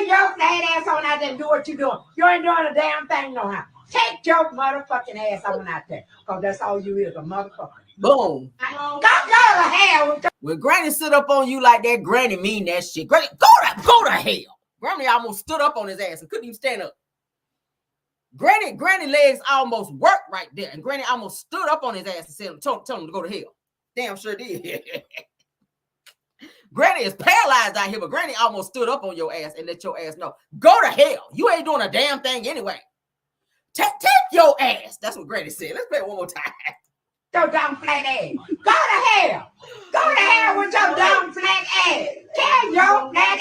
your flat ass on out there and do what you doing. You ain't doing a damn thing no how. Take your motherfucking ass on out there. Oh, that's all you is, a motherfucker. Boom. Go to hell with your... When Granny stood up on you like that, Granny mean that shit. Granny, go to hell. Granny almost stood up on his ass and couldn't even stand up. Granny legs almost worked right there. And Granny almost stood up on his ass and said, told him to go to hell. Damn sure did. Granny is paralyzed out here, but Granny almost stood up on your ass and let your ass know. Go to hell. You ain't doing a damn thing anyway. Take your ass. That's what Granny said. Let's play it one more time. Your dumb flat ass. Go to hell. Go to hell with your dumb flat ass. Carry your flat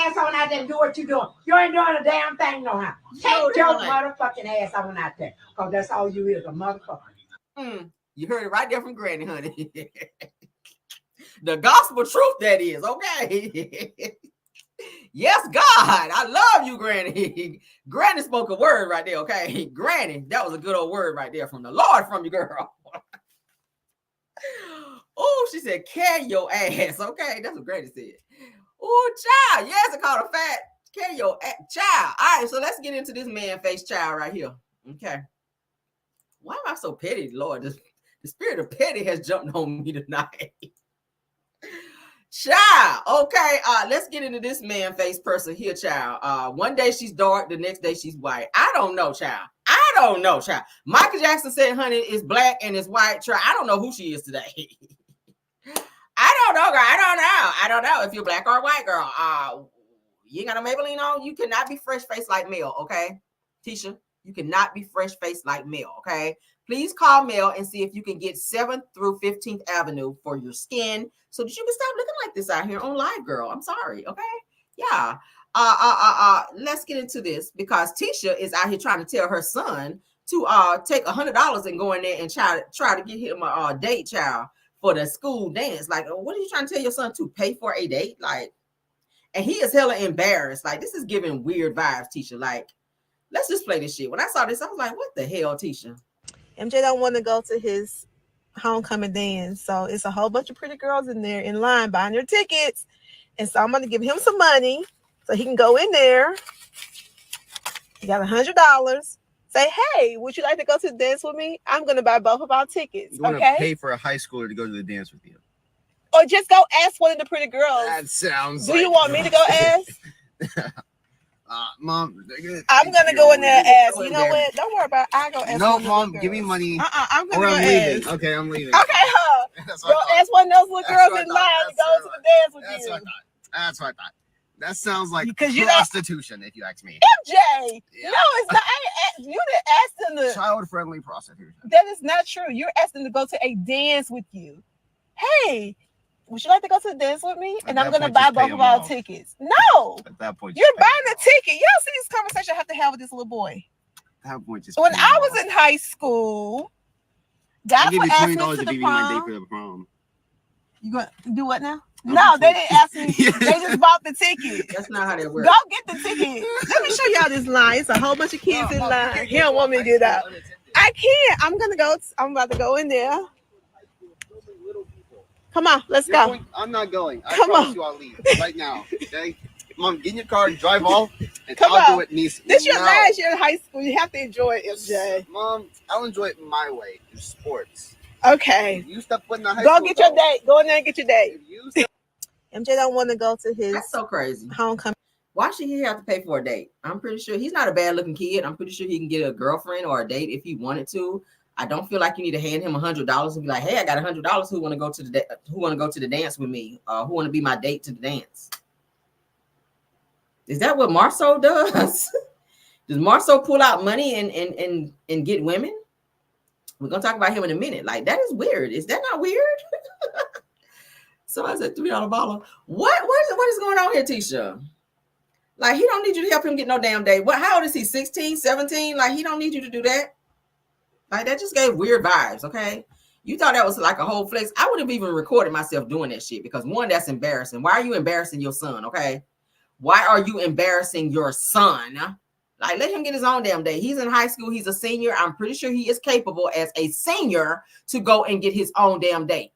ass on out there and do what you doing. You ain't doing a damn thing no how. Take your motherfucking ass on out there. Because that's all you is, a motherfucker. You heard it right there from Granny, honey. The gospel truth, that is, okay? Yes, God, I love you, Granny. Granny spoke a word right there, okay? Granny, that was a good old word right there from the Lord from you, girl. Oh, she said, carry your ass, okay? That's what Granny said. Oh, child, yes, I called her fat. Carry your ass, child. All right, so let's get into this man-face child right here, okay? Why am I so petty, Lord? The spirit of petty has jumped on me tonight. Child, okay, let's get into this man-face person here, child. One day she's dark, the next day she's white. I don't know, child. Michael Jackson said, honey, it's black and it's white. Child, I don't know who she is today. I don't know, girl. I don't know if you're black or white, girl. You ain't got no Maybelline on. You cannot be fresh-faced like Mel, okay? Tisha, you cannot be fresh-faced like Mel, okay? Please call Mel and see if you can get 7th through 15th Avenue for your skin so that you can stop looking like this out here on live, girl. I'm sorry, okay? Yeah. Let's get into this because Tisha is out here trying to tell her son to take $100 and go in there and try to get him a date, child, for the school dance. Like, what are you trying to tell your son to pay for a date? Like, and he is hella embarrassed. Like, this is giving weird vibes, Tisha. Like, let's just play this shit. When I saw this, I was like, what the hell, Tisha? MJ don't want to go to his homecoming dance, so it's a whole bunch of pretty girls in there in line buying their tickets, and so I'm going to give him some money so he can go in there. He got $100. Say, hey, would you like to go to the dance with me? I'm going to buy both of our tickets. You want to pay for a high schooler to go to the dance with you? Or just go ask one of the pretty girls. That sounds. Do you want me to go ask? Mom, I'm gonna go in there and ask. You know what? Don't worry about it. I go ask. No, Mom, give me money. I'm gonna or go I'm leaving. ask. Okay, I'm leaving. Okay, go ask one of those little girls in line to go to the dance with you. That's what I thought. That sounds like because prostitution, if you ask me. MJ, yeah. No, it's not. You didn't ask them to. Child-friendly prostitution. That is not true. You're asking to go to a dance with you. Hey, would you like to go to the dance with me? And I'm going to buy both of our tickets. No. At that point, you're buying a ticket. You don't see this conversation I have to have with this little boy. At that point, just when I was in high school, God would asked me $20 to to the be my prom. date for the prom. You going to do what now? No, they didn't ask me. They just bought the ticket. That's not how that works. Go get the ticket. Let me show y'all this line. It's a whole bunch of kids in line. He don't want me to get out. I can't. I'm about to go in there. Come on, let's go. I'm not going. I Come promise on. you I'll leave right now. Okay? Mom, get in your car and drive off, and Come I'll on. do it niece. This your last year in high school. You have to enjoy it, MJ. Mom, I'll enjoy it my way through sports. Okay. You step foot in the high Go school, get your date. Go in there and get your date. If MJ don't want to go to his That's so crazy. homecoming. Why should he have to pay for a date? I'm pretty sure he's not a bad looking kid. I'm pretty sure he can get a girlfriend or a date if he wanted to. I don't feel like you need to hand him $100 and be like, hey, I got $100. Who want to go to the dance with me? Who want to be my date to the dance? Is that what Marsau does? Does Marsau pull out money and get women? We're gonna talk about him in a minute. Like, that is weird. Is that not weird? Somebody said $3 bottle. What is going on here, Tisha? Like, he don't need you to help him get no damn date. How old is he? 16, 17? Like, he don't need you to do that. Like, that just gave weird vibes, okay? You thought that was like a whole flex. I would have even recorded myself doing that shit because, one, that's embarrassing. Why are you embarrassing your son, okay? Why are you embarrassing your son? Like, let him get his own damn date. He's in high school. He's a senior. I'm pretty sure he is capable as a senior to go and get his own damn date.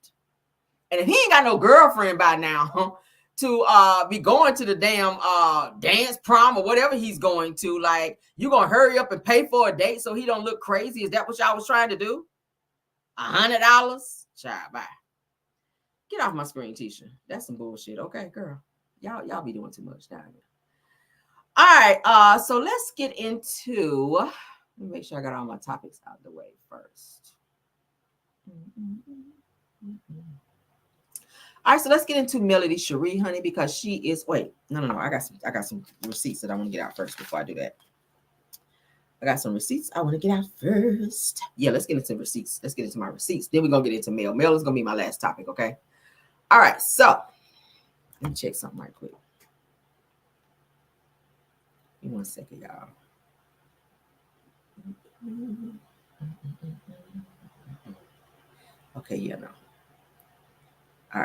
And if he ain't got no girlfriend by now to be going to the damn dance prom or whatever he's going to, like, you gonna hurry up and pay for a date so he don't look crazy? Is that what y'all was trying to do? $100? Child, bye. Get off my screen, Tisha. That's some bullshit. Okay, girl. Y'all be doing too much down here. All right, so let's get into, let me make sure I got all my topics out of the way first. All right, so let's get into Melody Sheree, honey, because she is, wait, no. I got some receipts that I want to get out first before I do that. I got some receipts I want to get out first. Yeah, let's get into receipts. Let's get into my receipts. Then we're going to get into mail. Mail is going to be my last topic, okay? All right, so Let me check something right quick. Give me 1 second, y'all. Okay, yeah, no. All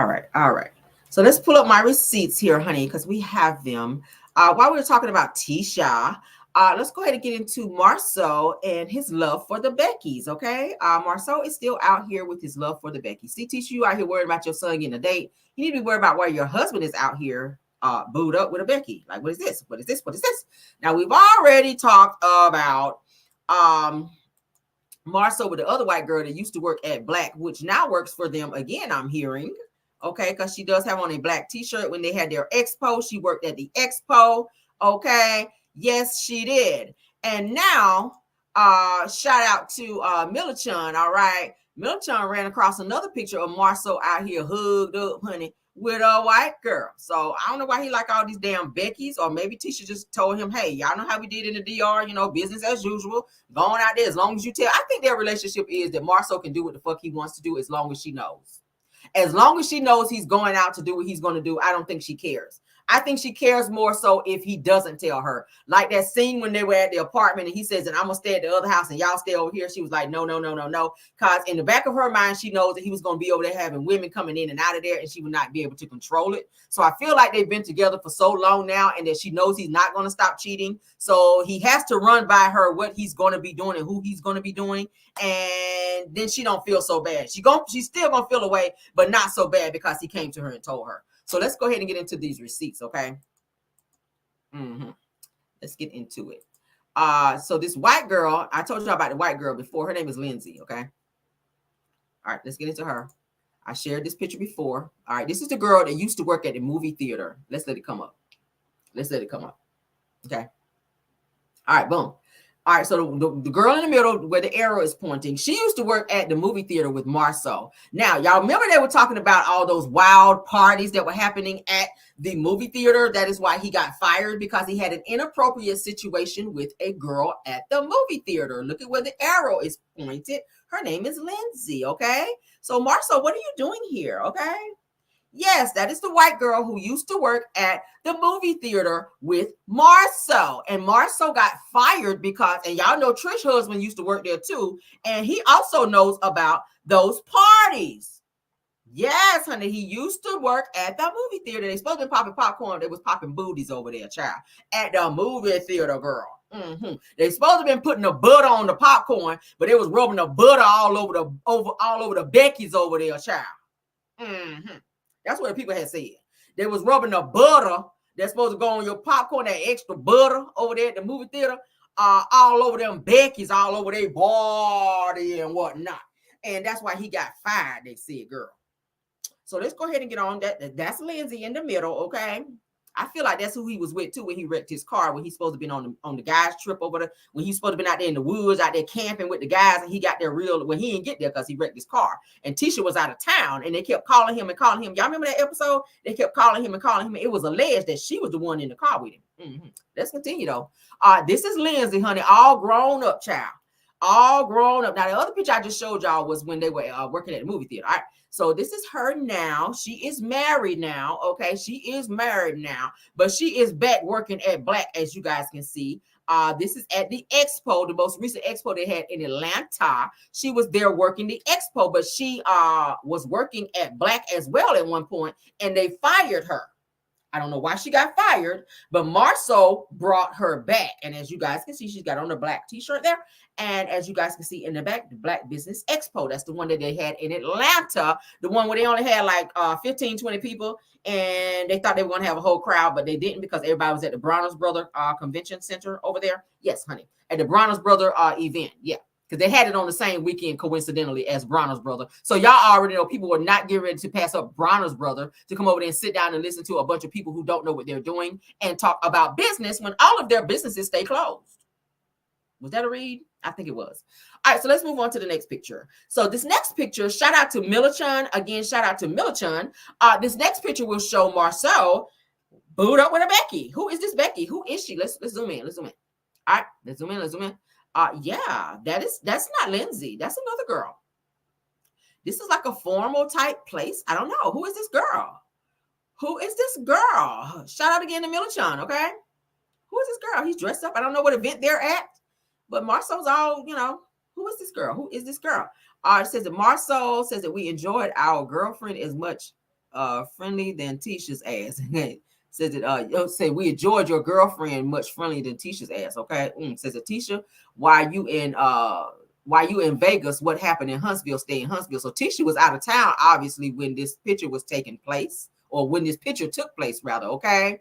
right. So let's pull up my receipts here, honey, because we have them. While we were talking about Tisha, let's go ahead and get into Marsau and his love for the Beckys, okay? Marsau is still out here with his love for the Beckys. See, Tisha, you out here worried about your son getting a date. You need to be worried about why your husband is out here booed up with a Becky. Like, what is this? What is this? What is this? Now, we've already talked about Marsau with the other white girl that used to work at Black, which now works for them again, I'm hearing. Okay, because she does have on a black t-shirt when they had their expo. She worked at the expo. Okay, yes, she did. And now, shout out to Millichan, all right? Millichan ran across another picture of Marsau out here hugged up, honey, with a white girl. So I don't know why he like all these damn Beckys, or maybe Tisha just told him, hey, y'all know how we did in the DR, you know, business as usual, going out there as long as you tell. I think their relationship is that Marsau can do what the fuck he wants to do as long as she knows. As long as she knows he's going out to do what he's going to do, I don't think she cares. I think she cares more so if he doesn't tell her. Like that scene when they were at the apartment and he says, and I'm going to stay at the other house and y'all stay over here. She was like, no. Because in the back of her mind, she knows that he was going to be over there having women coming in and out of there and she would not be able to control it. So I feel like they've been together for so long now and that she knows he's not going to stop cheating. So he has to run by her what he's going to be doing and who he's going to be doing. And then she don't feel so bad. She's still going to feel away, but not so bad because he came to her and told her. So let's go ahead and get into these receipts, okay? Let's get into it. So this white girl, I told you about the white girl before. Her name is Lindsay, okay? All right, let's get into her. I shared this picture before. All right, this is the girl that used to work at the movie theater. Let's let it come up. Okay? All right, boom. All right, so the girl in the middle where the arrow is pointing, she used to work at the movie theater with Marsau. Now, y'all remember they were talking about all those wild parties that were happening at the movie theater? That is why he got fired, because he had an inappropriate situation with a girl at the movie theater. Look at where the arrow is pointed. Her name is Lindsay, okay? So, Marsau, what are you doing here, okay? Yes, that is the white girl who used to work at the movie theater with Marsau. And Marsau got fired because, and y'all know Trish's husband used to work there too. And he also knows about those parties. Yes, honey, he used to work at the movie theater. They supposed to be popping popcorn. They was popping booties over there, child, at the movie theater, girl. They supposed to been putting the butter on the popcorn, but they was rubbing the butter all over the Becky's over there, child. That's what the people had said. They was rubbing the butter that's supposed to go on your popcorn, that extra butter over there at the movie theater, all over them Becky's, all over their body and whatnot. And that's why he got fired, they said, girl. So let's go ahead and get on that. That's Lindsay in the middle, okay? I feel like that's who he was with too when he wrecked his car, when he's supposed to be on the guys' trip over there, when he's supposed to be out there in the woods, out there camping with the guys, and he got there when he didn't get there because he wrecked his car. And Tisha was out of town, and they kept calling him. Y'all remember that episode? They kept calling him. It was alleged that she was the one in the car with him. Let's continue though. This is Lindsay, honey, all grown up, child. All grown up. Now, the other picture I just showed y'all was when they were working at the movie theater. All right. So this is her now. She is married now. Okay. She is married now, but she is back working at Black, as you guys can see. This is at the expo, the most recent expo they had in Atlanta. She was there working the expo, but she was working at Black as well at one point, and they fired her. I don't know why she got fired, but Marsau brought her back. And as you guys can see, she's got on a black t-shirt there. And as you guys can see in the back, the Black Business Expo, that's the one that they had in Atlanta, the one where they only had like 15, 20 people. And they thought they were going to have a whole crowd, but they didn't, because everybody was at the Bronner's Brother Convention Center over there. Yes, honey, at the Bronner's Brother event. Yeah. Because they had it on the same weekend, coincidentally, as Bronner's Brother. So y'all already know people were not getting ready to pass up Bronner's Brother to come over there and sit down and listen to a bunch of people who don't know what they're doing and talk about business when all of their businesses stay closed. Was that a read? I think it was. All right, so let's move on to the next picture. So this next picture, shout out to Millichan. Again, shout out to Millichan. This next picture will show Marsau booed up with a Becky. Who is this Becky? Who is she? Let's zoom in. All right, let's zoom in. Yeah, that's not Lindsay. That's another girl. This is like a formal type place. I don't know. Who is this girl? Who is this girl? Shout out again to Millichan, okay? Who is this girl? He's dressed up. I don't know what event they're at, but Marsau's all, you know, who is this girl? Who is this girl? It says that Marsau says that we enjoyed our girlfriend as much friendly than Tisha's ass. Says that say we enjoyed your girlfriend much friendlier than Tisha's ass, okay? Says that Tisha, why you in Vegas? What happened in Huntsville? Stay in Huntsville. So Tisha was out of town, obviously, when this picture was taking place, or when this picture took place, rather, okay?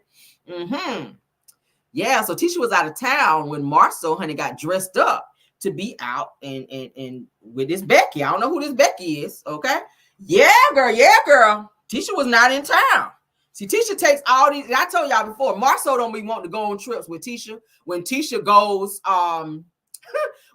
Yeah, so Tisha was out of town when Marsau, honey, got dressed up to be out and with this Becky. I don't know who this Becky is, okay? Yeah, girl. Tisha was not in town. See, Tisha takes all these, and I told y'all before, Marsau don't be wanting to go on trips with Tisha. When Tisha goes,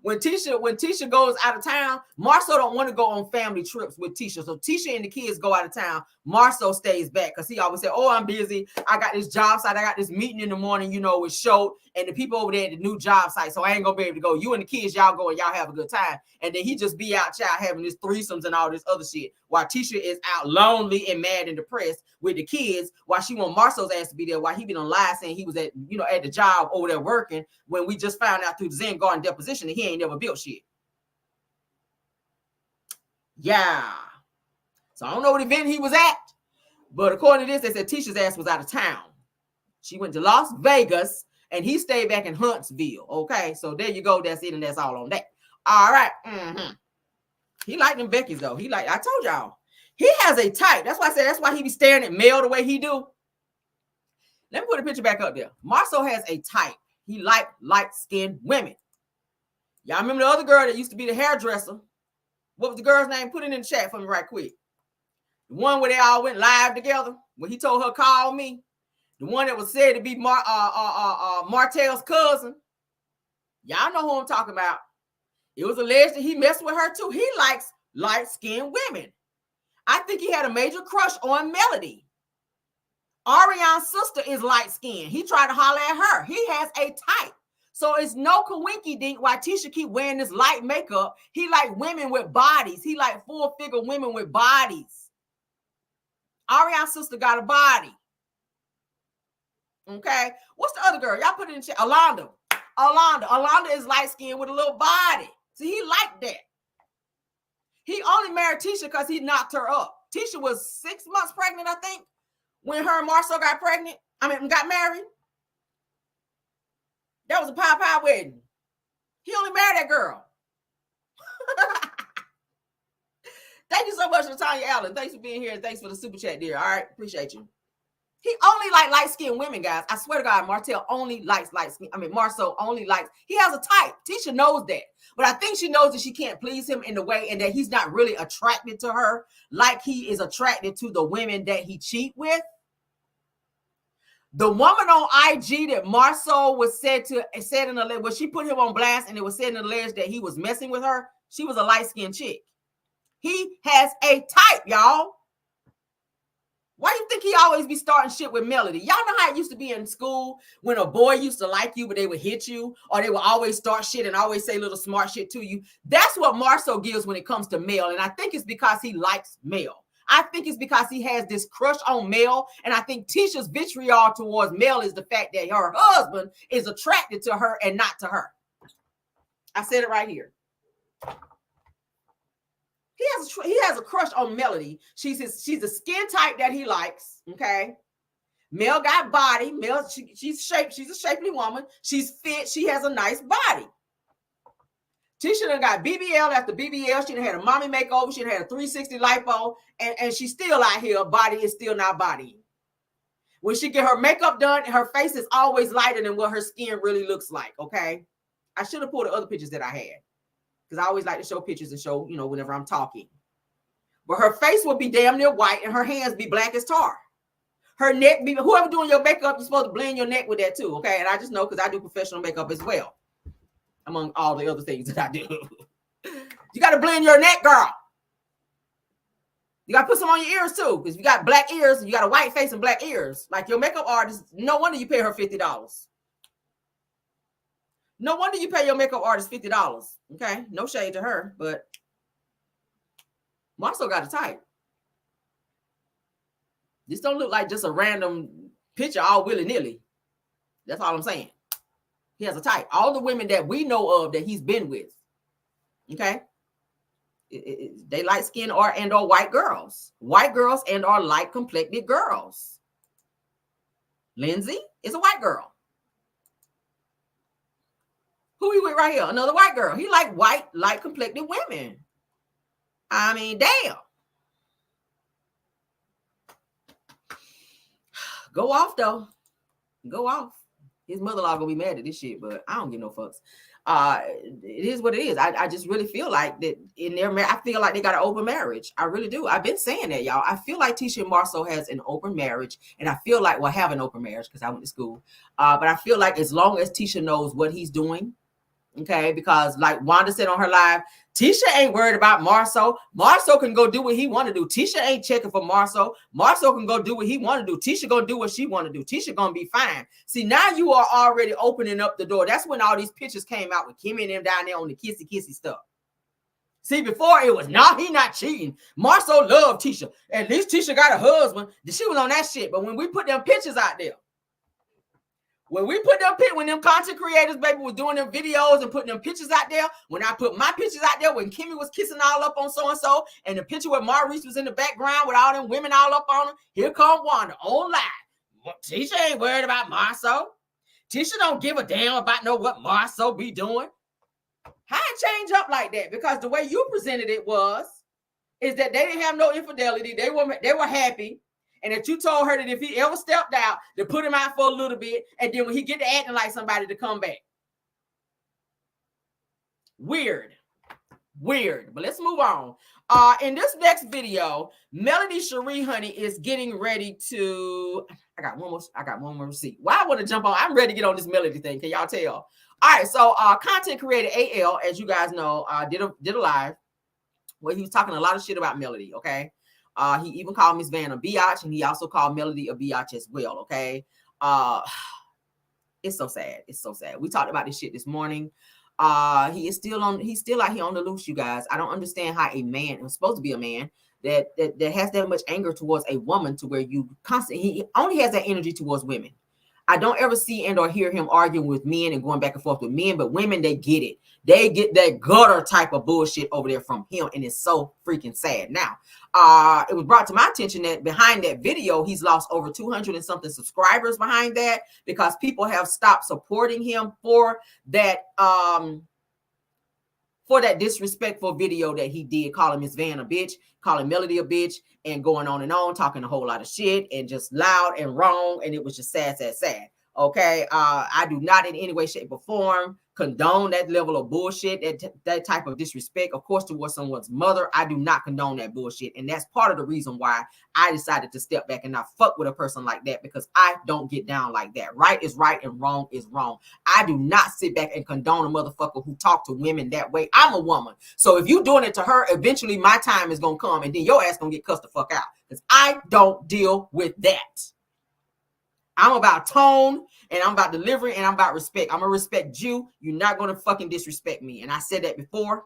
when Tisha goes out of town, Marsau don't want to go on family trips with Tisha. So Tisha and the kids go out of town. Marsau stays back because he always said, oh, I'm busy. I got this job site. I got this meeting in the morning, you know, with Schultz and the people over there at the new job site. So I ain't going to be able to go. You and the kids, y'all go and y'all have a good time. And then he just be out, y'all having this threesomes and all this other shit while Tisha is out lonely and mad and depressed with the kids while she want Marsau's ass to be there while he been on live saying he was at, you know, at the job over there working when we just found out through the Zen Garden deposition that he ain't never built shit. Yeah. So I don't know what event he was at, but according to this, they said Tisha's ass was out of town. She went to Las Vegas and he stayed back in Huntsville. Okay, so there you go. That's it, and that's all on that. All right. He liked them Becky's though. He like, I told y'all, he has a type. That's why I said that's why he be staring at Mel the way he do. Let me put a picture back up there. Marsau has a type. He like light-skinned women. Y'all remember the other girl that used to be the hairdresser? What was the girl's name? Put it in the chat for me right quick. The one where they all went live together, when he told her, call me. The one that was said to be Martel's cousin. Y'all know who I'm talking about. It was alleged that he messed with her too. He likes light-skinned women. I think he had a major crush on Melody. Ariana's sister is light-skinned. He tried to holler at her. He has a type. So it's no coinky dink why Tisha keep wearing this light makeup. He like women with bodies. He like full-figure women with bodies. Ariana's sister got a body. Okay. What's the other girl? Y'all put it in the chat. Alonda is light-skinned with a little body. See, he liked that. He only married Tisha because he knocked her up. Tisha was 6 months pregnant, I think, when her and Marsau got married. That was a pie wedding. He only married that girl. Thank you so much, Latanya Allen. Thanks for being here and thanks for the super chat, dear. All right, appreciate you. He only likes light-skinned women, guys. I swear to God, Marsau only likes Marsau only likes. He has a type. Tisha knows that. But I think she knows that she can't please him in the way and that he's not really attracted to her like he is attracted to the women that he cheat with. The woman on IG that Marsau was said in the when she put him on blast and it was said in the alleged that he was messing with her, she was a light-skinned chick. He has a type, y'all. Why do you think he always be starting shit with Melody? Y'all know how it used to be in school when a boy used to like you, but they would hit you, or they would always start shit and always say little smart shit to you. That's what Marsau gives when it comes to Mel, and I think it's because he likes Mel. I think it's because he has this crush on Mel, and I think Tisha's vitriol towards Mel is the fact that her husband is attracted to her and not to her. I said it right here. He has a crush on Melody. She's the skin type that he likes. Okay. Mel got body. Mel, she's a shapely woman. She's fit. She has a nice body. Tisha done got BBL after BBL. She done had a mommy makeover. She done had a 360 lipo. And she's still out here. Body is still not bodying. When she get her makeup done, her face is always lighter than what her skin really looks like. Okay. I should have pulled the other pictures that I had. Because I always like to show pictures and show, you know, whenever I'm talking. But her face will be damn near white and her hands be black as tar. Her neck be, whoever doing your makeup, you're supposed to blend your neck with that too, okay? And I just know because I do professional makeup as well. Among all the other things that I do. You got to blend your neck, girl. You got to put some on your ears too. Because if you got black ears, you got a white face and black ears. Like your makeup artist, no wonder you pay her $50. No wonder you pay your makeup artist $50. Okay, no shade to her, but Marsau got a type. This don't look like just a random picture all willy-nilly. That's all I'm saying. He has a type. All the women that we know of that he's been with, okay? They light skin or white girls. White girls and or light complected girls. Lindsay is a white girl. Who he with right here? Another white girl. He like white, light complected women. I mean, damn. Go off though. Go off. His mother-in-law gonna be mad at this shit, but I don't give no fucks. It is what it is. I just really feel like that in their marriage, I feel like they got an open marriage. I really do. I've been saying that, y'all. I feel like Tisha and Marsau has an open marriage, and I feel like have an open marriage because I went to school. But I feel like as long as Tisha knows what he's doing, okay, because like Wanda said on her live, Tisha ain't worried about Marsau. Marsau can go do what he want to do. Tisha ain't checking for Marsau. Marsau can go do what he want to do. Tisha gonna do what she want to do. Tisha gonna be fine. See, now you are already opening up the door. That's when all these pictures came out with Kimmy and them down there on the kissy stuff. See, before it was, he not cheating. Marsau loved Tisha. At least Tisha got a husband. She was on that shit. But when we put them pictures out there, when them content creators, baby, was doing them videos and putting them pictures out there, when I put my pictures out there, when Kimmy was kissing all up on so-and-so, and the picture where Maurice was in the background with all them women all up on him, here come Wanda, on live. Tisha ain't worried about Marsau. Tisha don't give a damn about what Marsau be doing. How it change up like that? Because the way you presented it is that they didn't have no infidelity. They were happy. And that you told her that if he ever stepped out, to put him out for a little bit, and then when he get to acting like somebody, to come back. Weird. But let's move on. In this next video, Melody Sheree, honey, is getting ready to. I got one more receipt. Why I want to jump on? I'm ready to get on this Melody thing. Can y'all tell? All right. So, content creator AL, as you guys know, did a live where he was talking a lot of shit about Melody. Okay. He even called Miss Van a biatch, and he also called Melody a biatch as well. Okay. It's so sad. It's so sad. We talked about this shit this morning. He's still out here on the loose, you guys. I don't understand how a man, who's supposed to be a man, that has that much anger towards a woman to where he only has that energy towards women. I don't ever see and or hear him arguing with men and going back and forth with men, but women, they get it. They get that gutter type of bullshit over there from him, and it's so freaking sad. Now, it was brought to my attention that behind that video, he's lost over 200 and something subscribers behind that because people have stopped supporting him for that disrespectful video that he did, calling Miss Van a bitch, calling Melody a bitch, and going on and on, talking a whole lot of shit and just loud and wrong. And it was just sad. Okay. I do not in any way, shape, or form condone that level of bullshit, that type of disrespect, of course, towards someone's mother. I do not condone that bullshit. And that's part of the reason why I decided to step back and not fuck with a person like that, because I don't get down like that. Right is right and wrong is wrong. I do not sit back and condone a motherfucker who talk to women that way. I'm a woman. So if you doing it to her, eventually my time is going to come and then your ass going to get cussed the fuck out, because I don't deal with that. I'm about tone, and I'm about delivery, and I'm about respect. I'm going to respect you. You're not going to fucking disrespect me. And I said that before,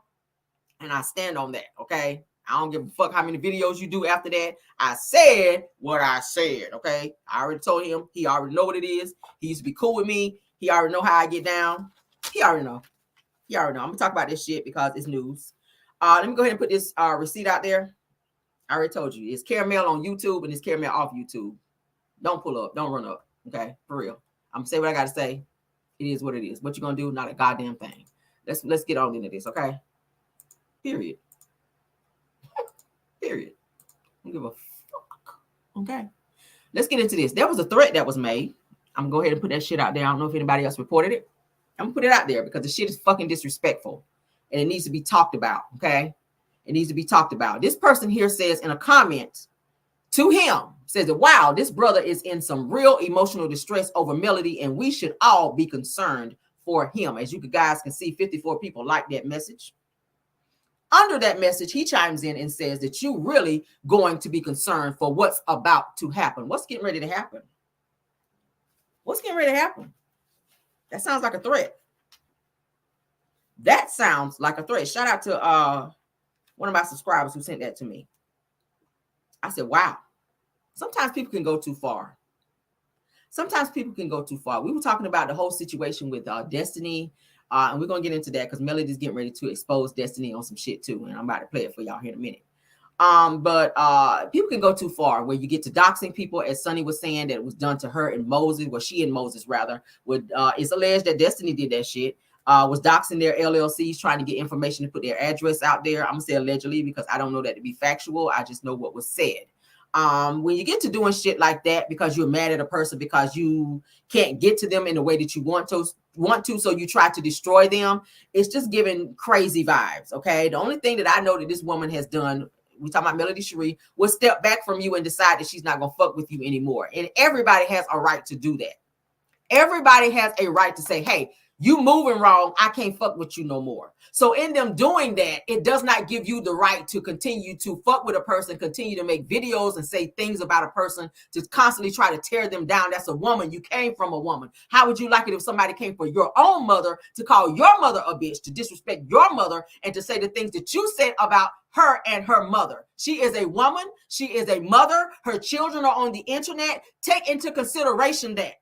and I stand on that, okay? I don't give a fuck how many videos you do after that. I said what I said, okay? I already told him. He already know what it is. He used to be cool with me. He already know how I get down. He already know. I'm going to talk about this shit because it's news. Let me go ahead and put this receipt out there. I already told you. It's caramel on YouTube, and it's caramel off YouTube. Don't pull up. Don't run up. Okay, for real. I'm gonna say what I gotta say. It is what it is. What you gonna do? Not a goddamn thing. Let's get on into this, okay? Period. Period. Don't give a fuck. Okay. Let's get into this. There was a threat that was made. I'm gonna go ahead and put that shit out there. I don't know if anybody else reported it. I'm gonna put it out there because the shit is fucking disrespectful, and it needs to be talked about. Okay, it needs to be talked about. This person here says in a comment to him, says that, wow, this brother is in some real emotional distress over Melody, and we should all be concerned for him. As you guys can see, 54 people like that message. Under that message, he chimes in and says that you really going to be concerned for what's about to happen. What's getting ready to happen? What's getting ready to happen? That sounds like a threat. That sounds like a threat. Shout out to One of my subscribers who sent that to me. I said, wow, sometimes people can go too far. Sometimes people can go too far. We were talking about the whole situation with Destiny, and we're going to get into that because Melody's getting ready to expose Destiny on some shit too, and I'm about to play it for y'all here in a minute. But people can go too far where you get to doxing people, as Sonny was saying, that it was done to her and Moses, well, she and Moses rather, would it's alleged that Destiny did that shit. Was doxing their LLCs, trying to get information to put their address out there. I'm gonna say allegedly because I don't know that to be factual. I just know what was said. When you get to doing shit like that because you're mad at a person because you can't get to them in the way that you want to, so you try to destroy them, it's just giving crazy vibes. Okay, the only thing that I know that this woman has done, we talking about Melody Sheree, was step back from you and decide that she's not gonna fuck with you anymore. And everybody has a right to do that. Everybody has a right to say, hey, you moving wrong, I can't fuck with you no more. So in them doing that, it does not give you the right to continue to fuck with a person, continue to make videos and say things about a person, to constantly try to tear them down. That's a woman. You came from a woman. How would you like it if somebody came for your own mother to call your mother a bitch, to disrespect your mother, and to say the things that you said about her and her mother? She is a woman. She is a mother. Her children are on the internet. Take into consideration that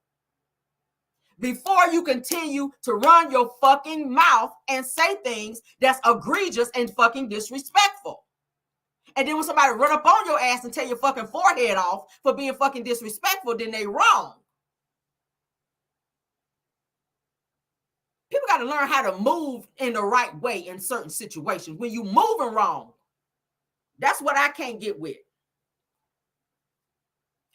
before you continue to run your fucking mouth and say things that's egregious and fucking disrespectful. And then when somebody run up on your ass and tear your fucking forehead off for being fucking disrespectful, then they wrong. People got to learn how to move in the right way in certain situations. When you moving wrong, that's what I can't get with.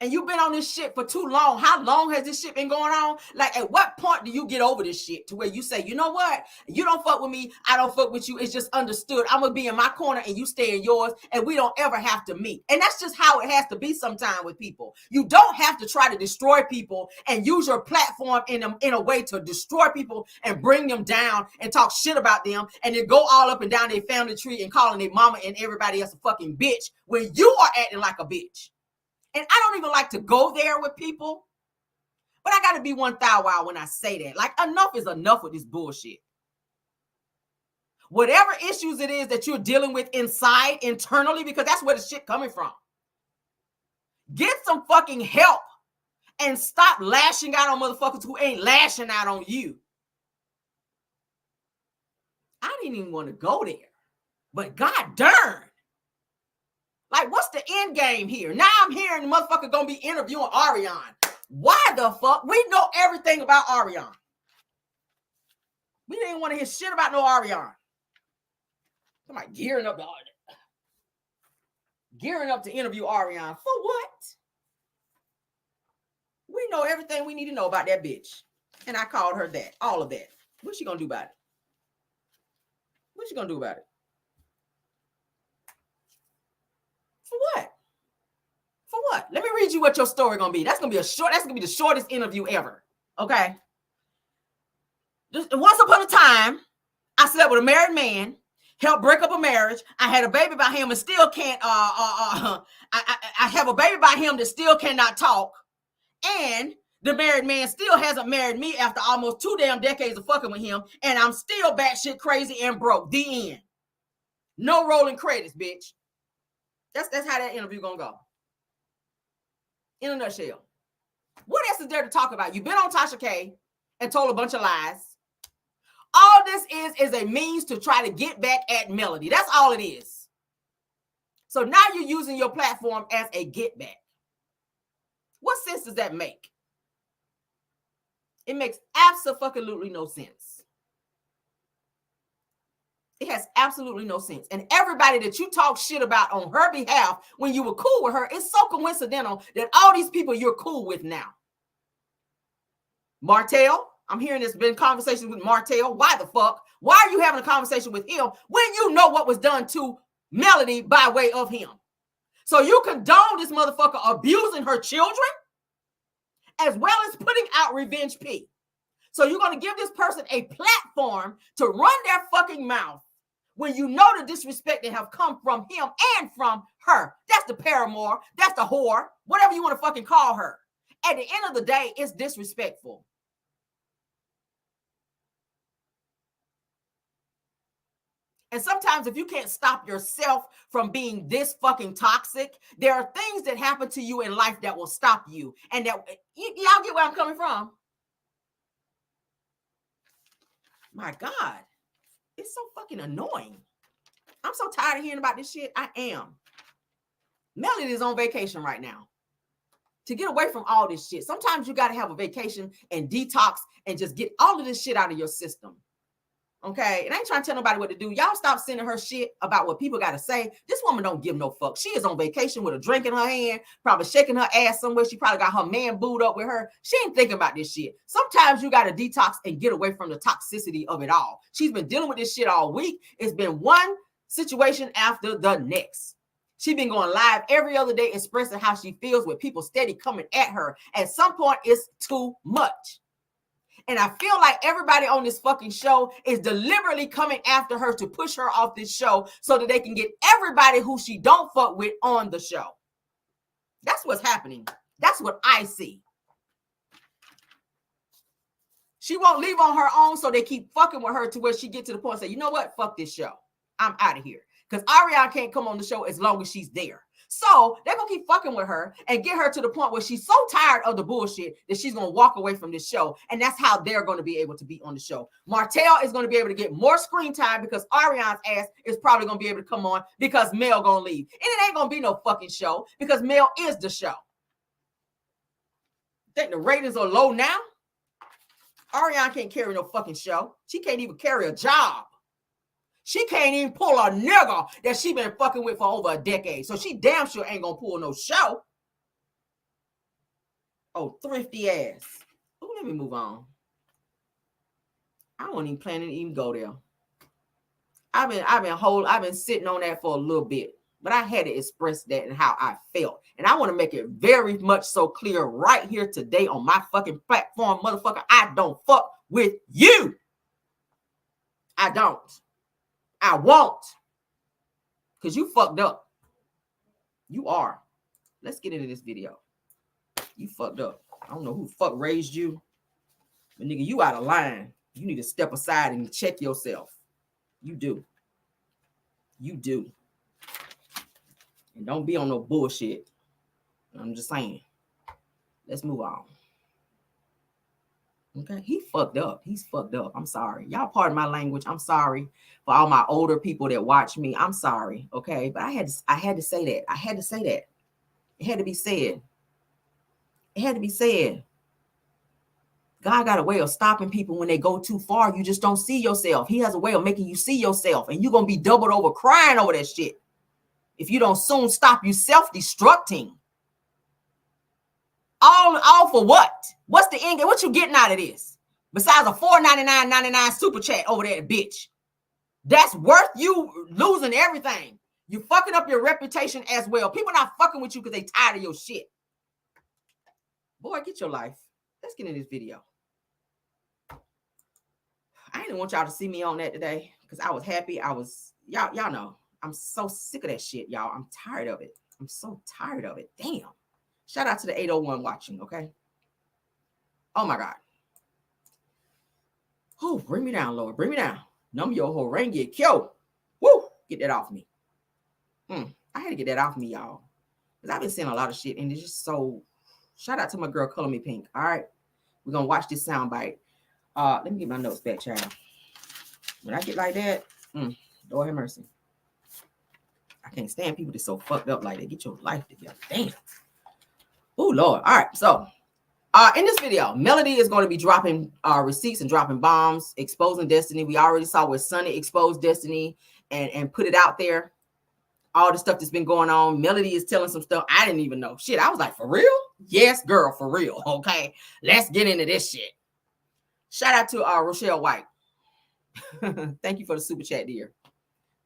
And you've been on this shit for too long. How long has this shit been going on? Like, at what point do you get over this shit to where you say, you know what? You don't fuck with me. I don't fuck with you. It's just understood. I'm going to be in my corner and you stay in yours, and we don't ever have to meet. And that's just how it has to be sometime with people. You don't have to try to destroy people and use your platform in a way to destroy people and bring them down and talk shit about them and then go all up and down their family tree and calling their mama and everybody else a fucking bitch when you are acting like a bitch. And I don't even like to go there with people, but I got to be one thou wow when I say that. Like, enough is enough with this bullshit. Whatever issues it is that you're dealing with inside, internally, because that's where the shit coming from. Get some fucking help and stop lashing out on motherfuckers who ain't lashing out on you. I didn't even want to go there, but god darn. Like, what's the end game here? Now I'm hearing the motherfucker gonna be interviewing Ariane. Why the fuck? We know everything about Ariane. We didn't want to hear shit about no Ariane. Somebody gearing up to interview Ariane. For what? We know everything we need to know about that bitch. And I called her that. All of that. What's she gonna do about it? What's she gonna do about it? For what? For what? Let me read you what your story gonna be. That's gonna be the shortest interview ever. Okay. Once upon a time, I slept with a married man, helped break up a marriage. I had a baby by him and still can't. I have a baby by him that still cannot talk, and the married man still hasn't married me after almost 2 damn decades of fucking with him, and I'm still batshit crazy and broke. The end. No rolling credits, bitch. That's how that interview gonna go. In a nutshell. What else is there to talk about? You've been on Tasha K and told a bunch of lies. All this is a means to try to get back at Melody. That's all it is. So now you're using your platform as a get back. What sense does that make? It makes absolutely no sense. It has absolutely no sense. And everybody that you talk shit about on her behalf when you were cool with her, it's so coincidental that all these people you're cool with now. Martel, I'm hearing there's been conversations with Martel. Why the fuck? Why are you having a conversation with him when you know what was done to Melody by way of him? So you condone this motherfucker abusing her children as well as putting out revenge P. So you're going to give this person a platform to run their fucking mouth when you know the disrespect that have come from him and from her. That's the paramour. That's the whore. Whatever you want to fucking call her. At the end of the day, it's disrespectful. And sometimes if you can't stop yourself from being this fucking toxic, there are things that happen to you in life that will stop you. And that y'all get where I'm coming from. My God, it's so fucking annoying. I'm so tired of hearing about this shit. I am. Melody is on vacation right now. To get away from all this shit, sometimes you got to have a vacation and detox and just get all of this shit out of your system. Okay? And I ain't trying to tell nobody what to do. Y'all stop sending her shit about what people got to say. This woman don't give no fuck. She is on vacation with a drink in her hand, probably shaking her ass somewhere. She probably got her man booed up with her. She ain't thinking about this shit. Sometimes you got to detox and get away from the toxicity of it all. She's been dealing with this shit all week. It's been one situation after the next. She's been going live every other day expressing how she feels with people steady coming at her. At some point, it's too much. And I feel like everybody on this fucking show is deliberately coming after her to push her off this show so that they can get everybody who she don't fuck with on the show. That's what's happening. That's what I see. She won't leave on her own, so they keep fucking with her to where she get to the point and say, you know what? Fuck this show. I'm out of here. Because Ariana can't come on the show as long as she's there. So they're going to keep fucking with her and get her to the point where she's so tired of the bullshit that she's going to walk away from this show. And that's how they're going to be able to be on the show. Martel is going to be able to get more screen time because Ariana's ass is probably going to be able to come on because Mel going to leave. And it ain't going to be no fucking show because Mel is the show. Think the ratings are low now? Ariana can't carry no fucking show. She can't even carry a job. She can't even pull a nigga that she been fucking with for over a decade. So she damn sure ain't gonna pull no show. Oh, thrifty ass. Oh, let me move on. I wasn't even planning to even go there. I've been sitting on that for a little bit, but I had to express that and how I felt. And I want to make it very much so clear right here today on my fucking platform, motherfucker. I don't fuck with you. I don't. I won't. Because you fucked up. You are. Let's get into this video. You fucked up. I don't know who the fuck raised you. But nigga, you out of line. You need to step aside and check yourself. You do. You do. And don't be on no bullshit. I'm just saying. Let's move on. Okay, he fucked up. He's fucked up. I'm sorry. Y'all pardon my language. I'm sorry for all my older people that watch me. I'm sorry. Okay, but I had to say that. I had to say that. It had to be said. It had to be said. God got a way of stopping people when they go too far. You just don't see yourself. He has a way of making you see yourself, and you're gonna be doubled over crying over that shit if you don't soon stop you self-destructing. All for what? What's the end game? What you getting out of this? Besides a $4.99.99 super chat over there, bitch. That's worth you losing everything. You fucking up your reputation as well. People not fucking with you because they tired of your shit. Boy, get your life. Let's get in this video. I didn't want y'all to see me on that today because I was happy. Y'all know. I'm so sick of that shit, y'all. I'm tired of it. I'm so tired of it. Damn. Shout out to the 801 watching, okay? Oh, my God. Oh, bring me down, Lord. Bring me down. Num yo horangi kyo. Woo! Get that off me. I had to get that off me, y'all. Because I've been seeing a lot of shit, and it's just so... Shout out to my girl, Color Me Pink. All right? We're going to watch this soundbite. Let me get my notes back, child. When I get like that, Lord have mercy. I can't stand people that's so fucked up like that. Get your life together. Damn. Oh, Lord. All right. So in this video, Melody is going to be dropping receipts and dropping bombs, exposing Destiny. We already saw where Sonny exposed Destiny and put it out there. All the stuff that's been going on. Melody is telling some stuff I didn't even know. Shit, I was like, for real? Yes, girl, for real. Okay. Let's get into this shit. Shout out to Rochelle White. Thank you for the super chat, dear.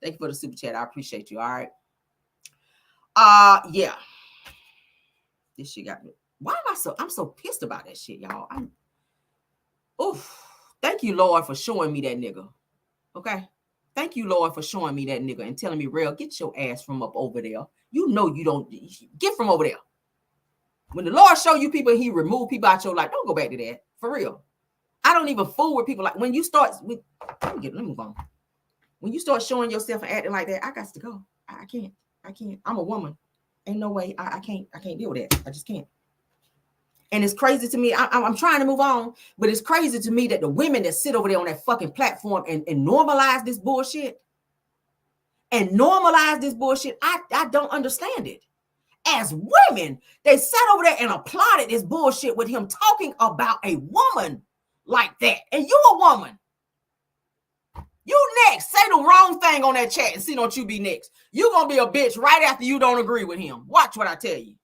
Thank you for the super chat. I appreciate you. All right. Yeah. This shit got me. Why am I'm so pissed about that shit, y'all? Thank you, Lord, for showing me that nigga. Okay? Thank you, Lord, for showing me that nigga and telling me, real, get your ass from up over there. You know you don't get from over there. When the Lord show you people, he remove people out your life. Don't go back to that. For real. I don't even fool with people like when you start with let me move on. When you start showing yourself and acting like that, I got to go. I can't. I'm a woman. Ain't no way. I can't deal with that. I just can't. And it's crazy to me. I'm trying to move on, but it's crazy to me that the women that sit over there on that fucking platform and normalize this bullshit I don't understand it. As women, they sat over there and applauded this bullshit with him talking about a woman like that. And you a woman. You next. Say the wrong thing on that chat and see don't you be next. You gonna be a bitch right after you don't agree with him. Watch what I tell you.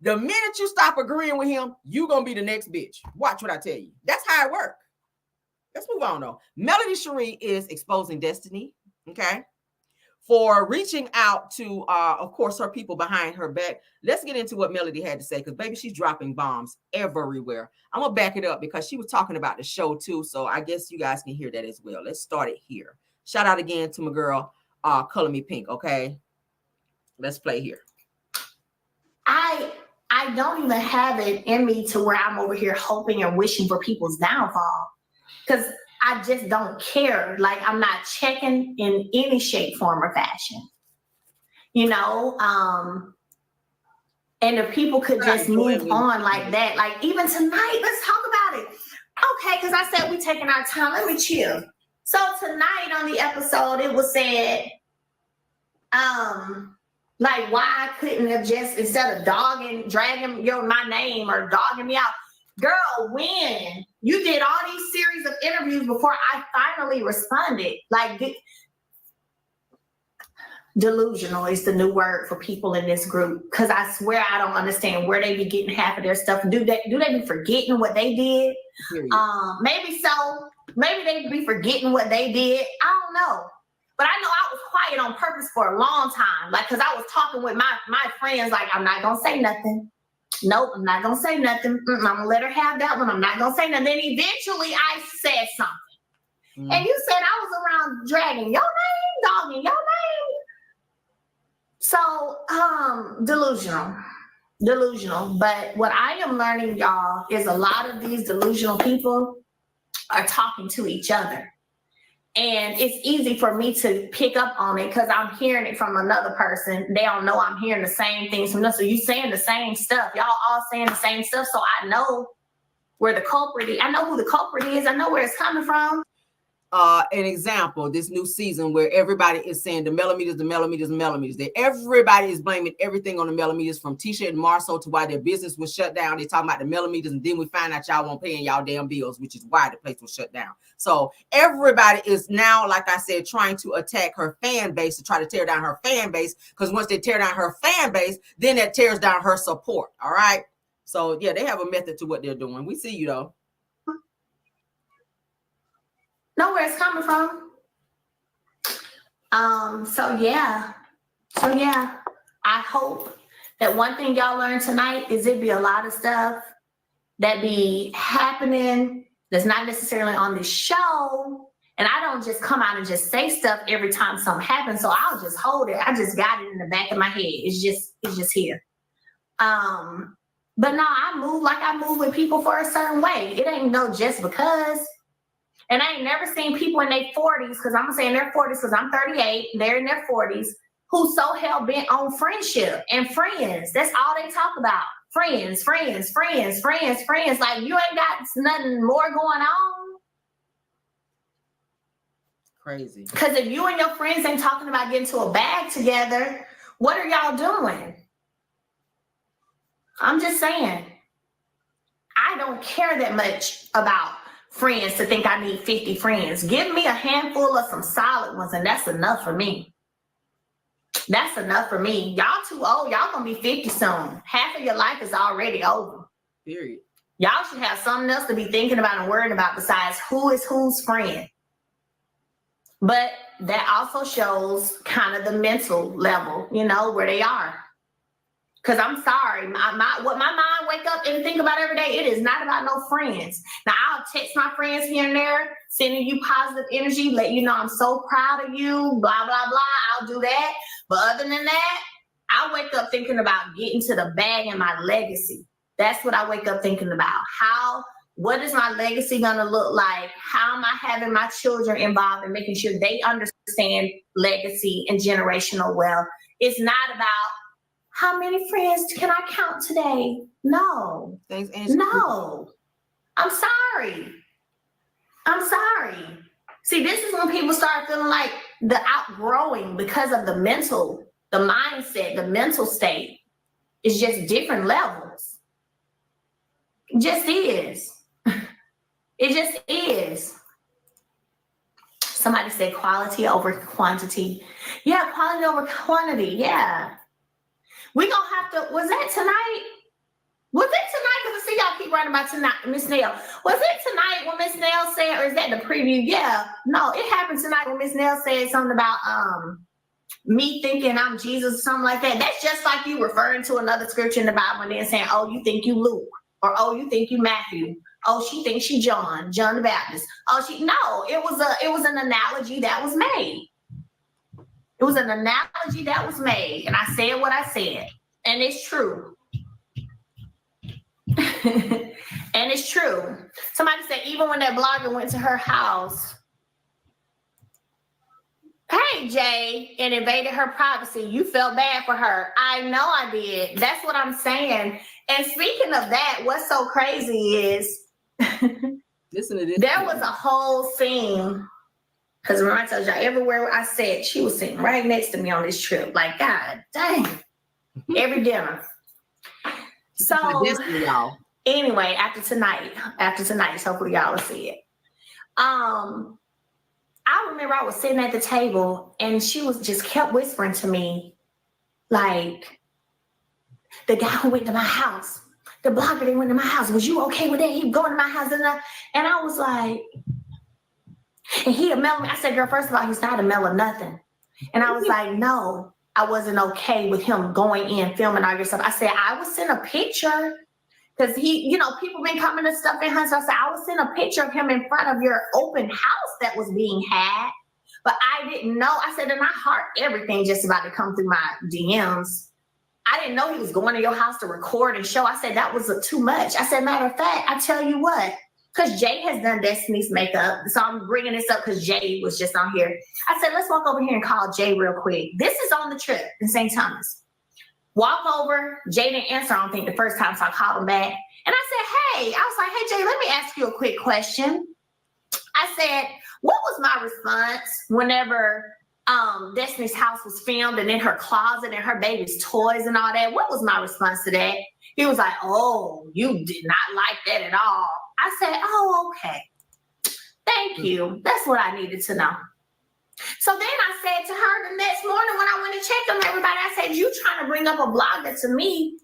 The minute you stop agreeing with him, you gonna be the next bitch. Watch what I tell you. That's how it works. Let's move on though. Melody Sheree is exposing Destiny, okay, for reaching out to, of course, her people behind her back. Let's get into what Melody had to say, because baby, she's dropping bombs everywhere. I'm gonna back it up because she was talking about the show too, so I guess you guys can hear that as well. Let's start it here. Shout out again to my girl, Color Me Pink, okay? Let's play here. I don't even have it in me to where I'm over here hoping and wishing for people's downfall, because I just don't care. Like, I'm not checking in any shape, form, or fashion. You know, and if people could just move on like that, like even tonight, let's talk about it. Okay, because I said we taking our time. Let me chill. So tonight on the episode, it was said, like, why I couldn't have just, instead of dragging my name or dogging me out. Girl, when you did all these series of interviews before I finally responded, like, delusional is the new word for people in this group. Because I swear I don't understand where they be getting half of their stuff. Do they be forgetting what they did? Maybe so. Maybe they be forgetting what they did. I don't know. But I know I was quiet on purpose for a long time. Like, because I was talking with my friends, like, I'm not going to say nothing. Nope, I'm not going to say nothing. I'm going to let her have that one. I'm not going to say nothing. Then eventually I said something. And you said I was around dragging your name, dogging your name. So, delusional. But what I am learning, y'all, is a lot of these delusional people are talking to each other. And it's easy for me to pick up on it because I'm hearing it from another person. They don't know I'm hearing the same things from them. So you saying the same stuff. Y'all all saying the same stuff. So I know where the culprit is. I know who the culprit is. I know where it's coming from. An example, this new season where everybody is saying the millimeters. That everybody is blaming everything on the millimeters, from Tisha and Marsau to why their business was shut down. They talking about the millimeters, and then we find out y'all won't paying y'all damn bills, which is why the place was shut down. So everybody is now, like I said, trying to attack her fan base, to try to tear down her fan base, because once they tear down her fan base, then that tears down her support. All right. So yeah, they have a method to what they're doing. We see you though. Know where it's coming from. So yeah, I hope that one thing y'all learned tonight is it be a lot of stuff that be happening that's not necessarily on this show. And I don't just come out and just say stuff every time something happens. So I'll just hold it. I just got it in the back of my head. It's just here. But no, I move like I move with people for a certain way. It ain't no just because. And I ain't never seen people in their 40s, because I'm going to say in their 40s because I'm 38, they're in their 40s, who so hell-bent on friendship and friends. That's all they talk about. Friends. Like, you ain't got nothing more going on. Crazy. Because if you and your friends ain't talking about getting to a bag together, what are y'all doing? I'm just saying. I don't care that much about friends to think I need 50 friends. Give me a handful of some solid ones, and that's enough for me. That's enough for me. Y'all too old. Y'all gonna be 50 soon. Half of your life is already over. Period. Y'all should have something else to be thinking about and worrying about besides who is whose friend. But that also shows kind of the mental level, where they are. Because I'm sorry, what my mind wake up and think about every day, it is not about no friends. Now, I'll text my friends here and there, sending you positive energy, let you know I'm so proud of you, blah, blah, blah. I'll do that. But other than that, I wake up thinking about getting to the bag and my legacy. That's what I wake up thinking about. How What is my legacy going to look like? How am I having my children involved in making sure they understand legacy and generational wealth? It's not about how many friends can I count today? No. Thanks, no. I'm sorry. See, this is when people start feeling like the outgrowing because of the mindset, the mental state. It's just different levels. It just is. It just is. Somebody said quality over quantity. Yeah, quality over quantity. Yeah. We gonna have to, was that tonight? Was it tonight? Because I see y'all keep writing about tonight, Miss Nail. Was it tonight when Miss Nail said, or is that the preview? Yeah. No, it happened tonight when Miss Nail said something about me thinking I'm Jesus or something like that. That's just like you referring to another scripture in the Bible and then saying, oh, you think you Luke, or oh, you think you Matthew. Oh, she thinks she John the Baptist. Oh, it was an analogy that was made. It was an analogy that was made, and I said what I said, and it's true. And it's true. Somebody said even when that blogger went to her house, hey Jay, and invaded her privacy, you felt bad for her. I know I did. That's what I'm saying. And speaking of that, what's so crazy is listen to this. There was a whole scene. Because remember I told y'all, everywhere I said, she was sitting right next to me on this trip. Like, God dang. Every dinner. So anyway, after tonight, hopefully y'all will see it. I remember I was sitting at the table and she was just kept whispering to me, like, the guy who went to my house, the blogger that went to my house, was you okay with that? He going to my house and I was like, and he a Mel. I said, girl, first of all, he's not a Mel or nothing. And I was like, no, I wasn't okay with him going in, filming all your stuff. I said, I would send a picture because he, people been coming to stuff in her. So I said, I would send a picture of him in front of your open house that was being had. But I didn't know. I said, and I heart everything just about to come through my DMs. I didn't know he was going to your house to record and show. I said, that was too much. I said, matter of fact, I tell you what, because Jay has done Destiny's makeup. So I'm bringing this up because Jay was just on here. I said, let's walk over here and call Jay real quick. This is on the trip in St. Thomas. Walk over. Jay didn't answer, I don't think, the first time, so I called him back. And I said, hey, Jay, let me ask you a quick question. I said, what was my response whenever Destiny's house was filmed and in her closet and her baby's toys and all that? What was my response to that? He was like, oh, you did not like that at all. I said, oh, okay. Thank you. That's what I needed to know. So then I said to her the next morning when I went to check on everybody, I said, you trying to bring up a blogger to me,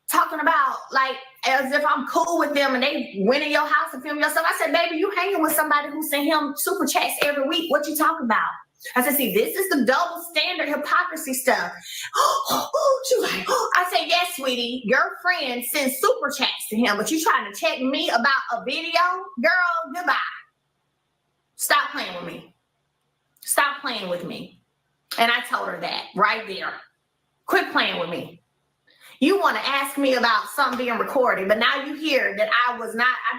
talking about like as if I'm cool with them and they went in your house and filmed your stuff. I said, baby, you hanging with somebody who sent him super chats every week. What you talking about? I said, see, this is the double standard hypocrisy stuff. She was like, I said, yes, sweetie, your friend sends super chats to him, but you trying to check me about a video? Girl, goodbye. Stop playing with me. Stop playing with me. And I told her that right there. Quit playing with me. You want to ask me about something being recorded, but now you hear that I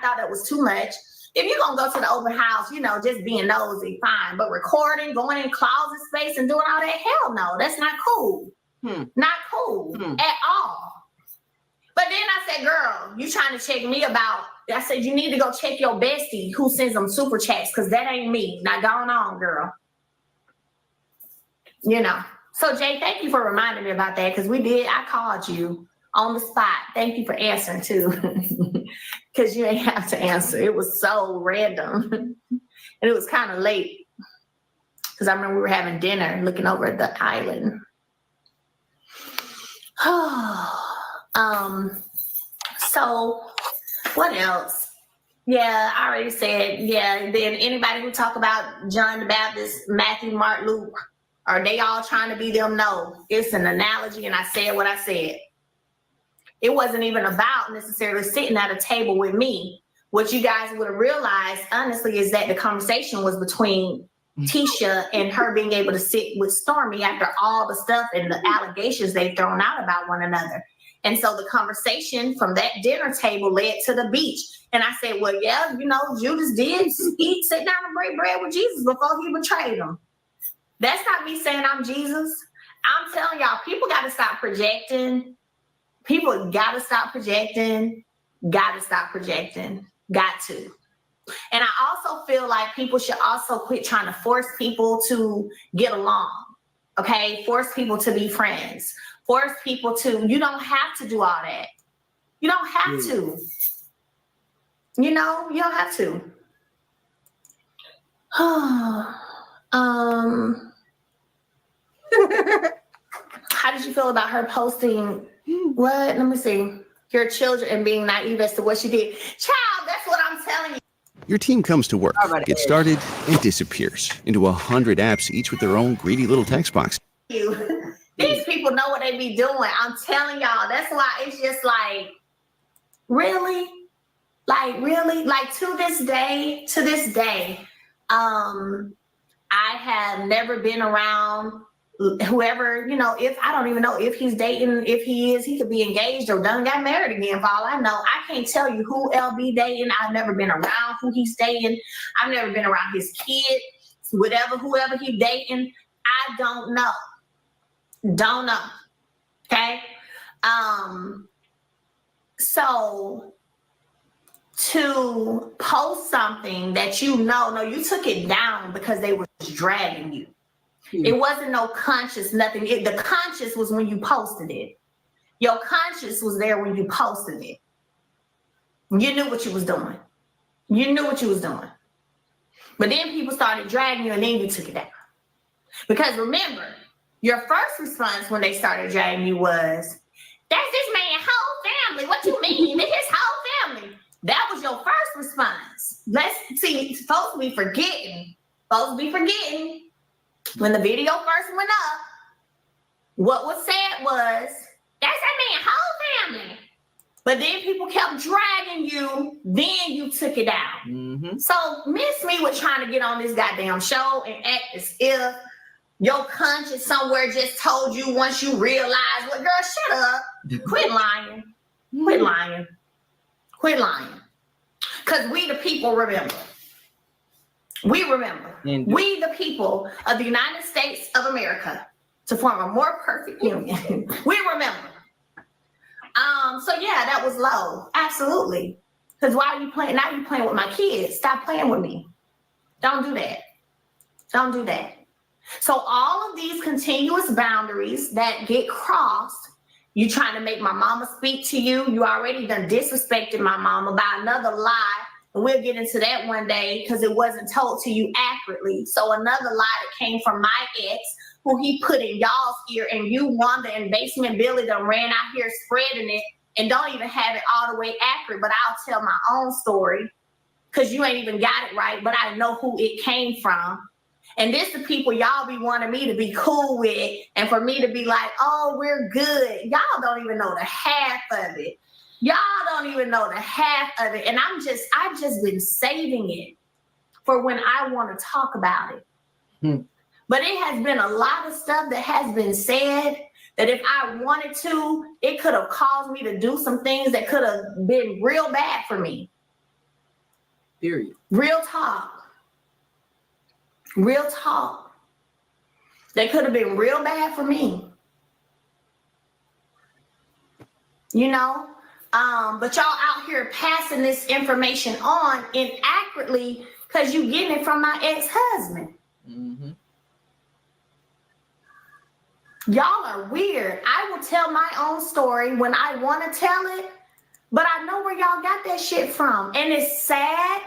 thought it was too much. If you're going to go to the open house, just being nosy, fine. But recording, going in closet space and doing all that, hell no, that's not cool. Not cool at all. But then I said, girl, you trying to check me about, I said, you need to go check your bestie who sends them super chats because that ain't me. Not going on, girl. So Jay, thank you for reminding me about that because I called you on the spot. Thank you for answering too. Because you ain't have to answer. It was so random. And it was kind of late. Because I remember we were having dinner looking over at the island. So what else? Yeah, I already said, yeah. Then anybody who talk about John the Baptist, Matthew, Mark, Luke, are they all trying to be them? No, it's an analogy and I said what I said. It wasn't even about necessarily sitting at a table with me. What you guys would have realized, honestly, is that the conversation was between Tisha and her being able to sit with Stormy after all the stuff and the allegations they've thrown out about one another. And so the conversation from that dinner table led to the beach. And I said, well, yeah, you know, Judas did sit down and break bread with Jesus before he betrayed him. That's not me saying I'm Jesus. I'm telling y'all, people got to stop projecting. People got to stop projecting. Got to stop projecting. Got to. And I also feel like people should also quit trying to force people to get along. Okay? Force people to be friends. Force people to, you don't have to do all that. You don't have to. You know, you don't have to. How did you feel about her posting what? Let me see. Your children and being naive as to what she did. Child, that's what I'm telling you. Your team comes to work, gets started, and disappears into 100 apps, each with their own greedy little text box. These people know what they be doing. I'm telling y'all. That's why it's just like, really? Like, really? Like, to this day, I have never been around whoever, you know, if I don't even know if he's dating, if he is, he could be engaged or done got married again. For all I know, I can't tell you who LB dating. I've never been around who he's dating. I've never been around his kid, whoever he's dating. I don't know. Don't know. Okay. So to post something that you know, you took it down because they were dragging you. It wasn't no conscious, nothing. The conscious was when you posted it. Your conscious was there when you posted it. You knew what you was doing. You knew what you was doing. But then people started dragging you and then you took it down. Because remember, your first response when they started dragging you was, that's this man's whole family. What you mean? It's his whole family. That was your first response. Let's see, folks be forgetting. When the video first went up, what was said was, that's that man's whole family. But then people kept dragging you, then you took it out. Mm-hmm. So Miss Me was trying to get on this goddamn show and act as if your conscience somewhere just told you once you realize what, girl, shut up. Quit lying. Quit lying. Quit lying. Because we the people remember. We remember. We the people of the United States of America to form a more perfect union. We remember. So yeah, that was low. Absolutely. Because why are you playing? Now you're playing with my kids. Stop playing with me. Don't do that. Don't do that. So all of these continuous boundaries that get crossed, you trying to make my mama speak to you. You already done disrespected my mama by another lie. And we'll get into that one day because it wasn't told to you accurately. So another lie that came from my ex, who he put in y'all's ear, and you, Wanda and Basement Billy, done ran out here spreading it and don't even have it all the way accurate. But I'll tell my own story because you ain't even got it right, but I know who it came from. And this the people y'all be wanting me to be cool with and for me to be like, oh, we're good. Y'all don't even know the half of it. Y'all don't even know the half of it. And I've just been saving it for when I want to talk about it. But it has been a lot of stuff that has been said that if I wanted to, it could have caused me to do some things that could have been real bad for me. Period. Real talk. Real talk. They could have been real bad for me. You know? But y'all out here passing this information on inaccurately because you getting it from my ex-husband. Mm-hmm. Y'all are weird. I will tell my own story when I want to tell it, but I know where y'all got that shit from. And it's sad.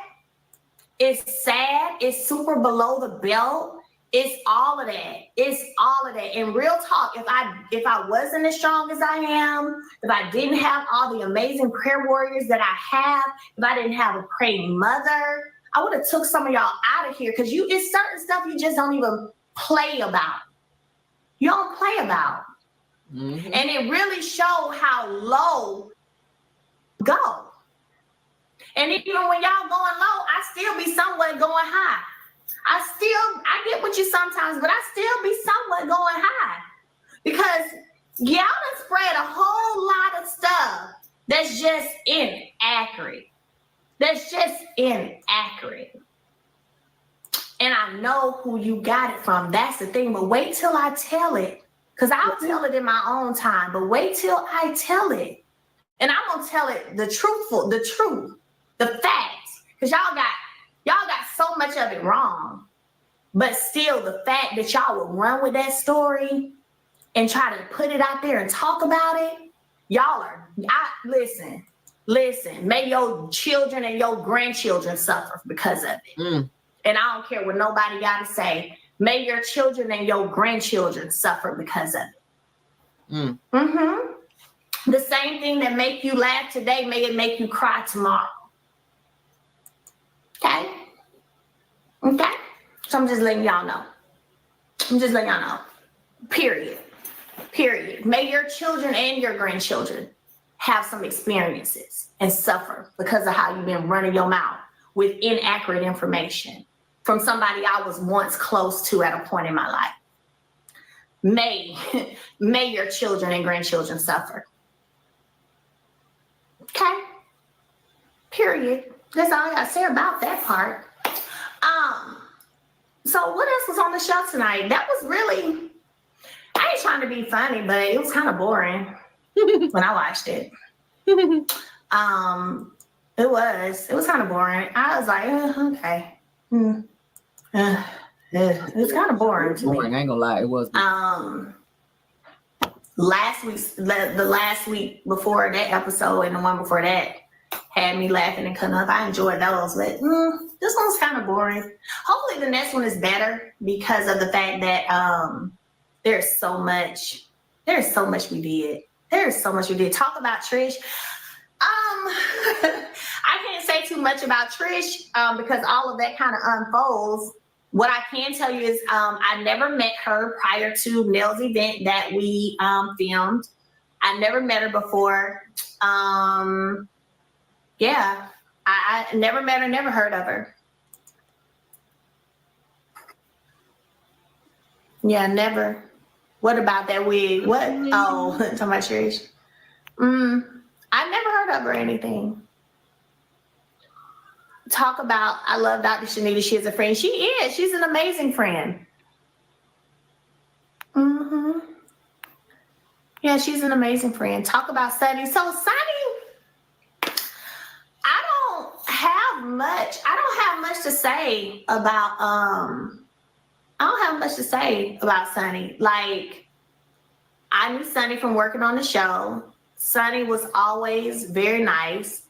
It's sad. It's super below the belt. It's all of that. It's all of that. And real talk, if I wasn't as strong as I am, if I didn't have all the amazing prayer warriors that I have, if I didn't have a praying mother, I would have took some of y'all out of here because it's certain stuff you just don't even play about. You don't play about. Mm-hmm. And it really showed how low go. And even when y'all going low, I still be somewhat going high. I get with you sometimes, but I still be somewhat going high. Because Y'all done spread a whole lot of stuff that's just inaccurate. That's just inaccurate. And I know who you got it from. That's the thing. But wait till I tell it. Because I'll tell it in my own time. But wait till I tell it. And I'm going to tell it the truth, the facts. Because y'all got so much of it wrong. But still, the fact that y'all will run with that story and try to put it out there and talk about it, listen, may your children and your grandchildren suffer because of it. And I don't care what nobody got to say. May your children and your grandchildren suffer because of it. The same thing that make you laugh today, may it make you cry tomorrow. Okay? So I'm just letting y'all know. Period. May your children and your grandchildren have some experiences and suffer because of how you've been running your mouth with inaccurate information from somebody I was once close to at a point in my life. May your children and grandchildren suffer. Okay? Period. That's all I got to say about that part. So what else was on the show tonight? That was really, I ain't trying to be funny, but it was kind of boring when I watched it. It was kind of boring. I was like, okay. It was kind of boring to me. I ain't gonna lie, it was. The last week before that episode and the one before that had me laughing and cutting up. I enjoyed those, but this one's kind of boring. Hopefully the next one is better because of the fact that there's so much we did. Talk about Trish. I can't say too much about Trish because all of that kind of unfolds. What I can tell you is I never met her prior to Nell's event that we filmed. I never met her before. I never met her, never heard of her. Yeah, never. What about that wig? What? Oh, talking about Trish. I never heard of her or anything. Talk about, I love Dr. Shanita. She is a friend. She is. She's an amazing friend. Yeah, she's an amazing friend. Talk about Sunny. So Sunny, I don't have much to say about Sunny. Like, I knew Sunny from working on the show. Sunny was always very nice.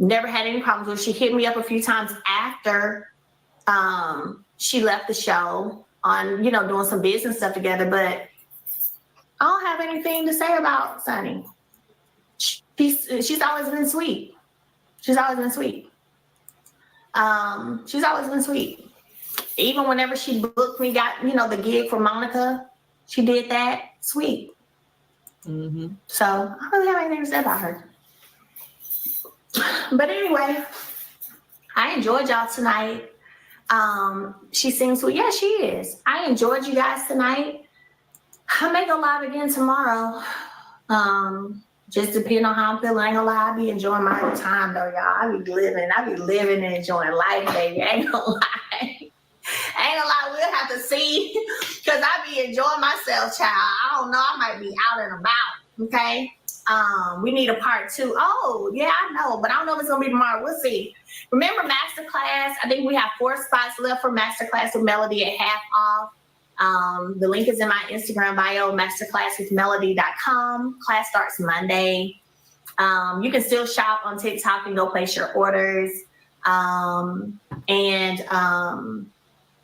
Never had any problems with her. She hit me up a few times after she left the show on, doing some business stuff together, but I don't have anything to say about Sunny. She's always been sweet. Even whenever she booked me, got, the gig for Monica, she did that. Sweet. So I don't really have anything to say about her. But anyway, I enjoyed y'all tonight. She seems sweet. Yeah, she is. I enjoyed you guys tonight. I may go live again tomorrow. Just depending on how I'm feeling. I ain't gonna lie, I be enjoying my time though, y'all. I be living and enjoying life, baby. I ain't gonna lie. We'll have to see. Because I be enjoying myself, child. I don't know. I might be out and about. Okay. We need a part 2. Oh, yeah, I know. But I don't know if it's going to be tomorrow. We'll see. Remember Masterclass? I think we have 4 spots left for Masterclass with Melody at half off. The link is in my Instagram bio, masterclasswithmelody.com. Class starts Monday. You can still shop on TikTok and go place your orders.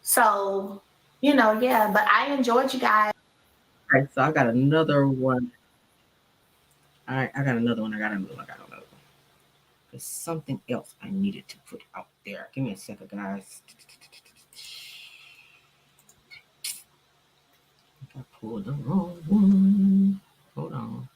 So, yeah, but I enjoyed you guys. All right, so I got another one. All right, I got another one. There's something else I needed to put out there. Give me a second, guys. I pulled the wrong one. Hold on.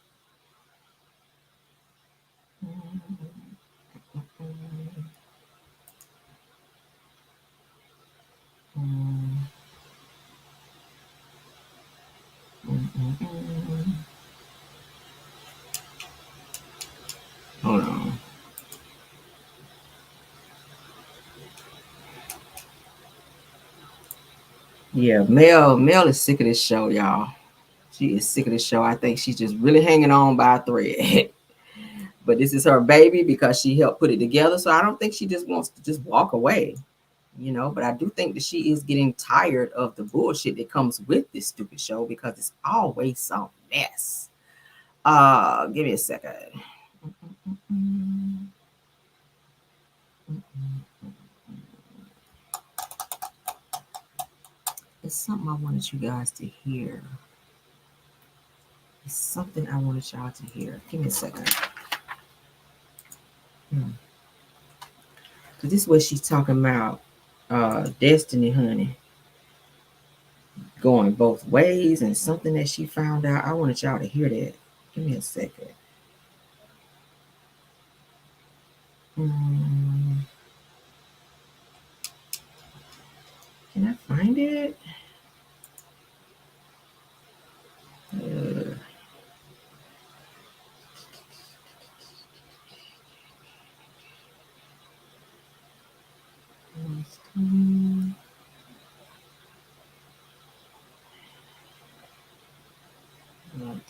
Yeah, Mel is sick of this show, y'all. She is sick of this show. I think she's just really hanging on by a thread. But this is her baby because she helped put it together. So I don't think she just wants to just walk away, you know. But I do think that she is getting tired of the bullshit that comes with this stupid show because it's always some mess. Give me a second. It's something I wanted you guys to hear. It's something I wanted y'all to hear. Give me a second. Because this is what she's talking about. Destiny, honey. Going both ways and something that she found out. I wanted y'all to hear that. Give me a second. Can I find it?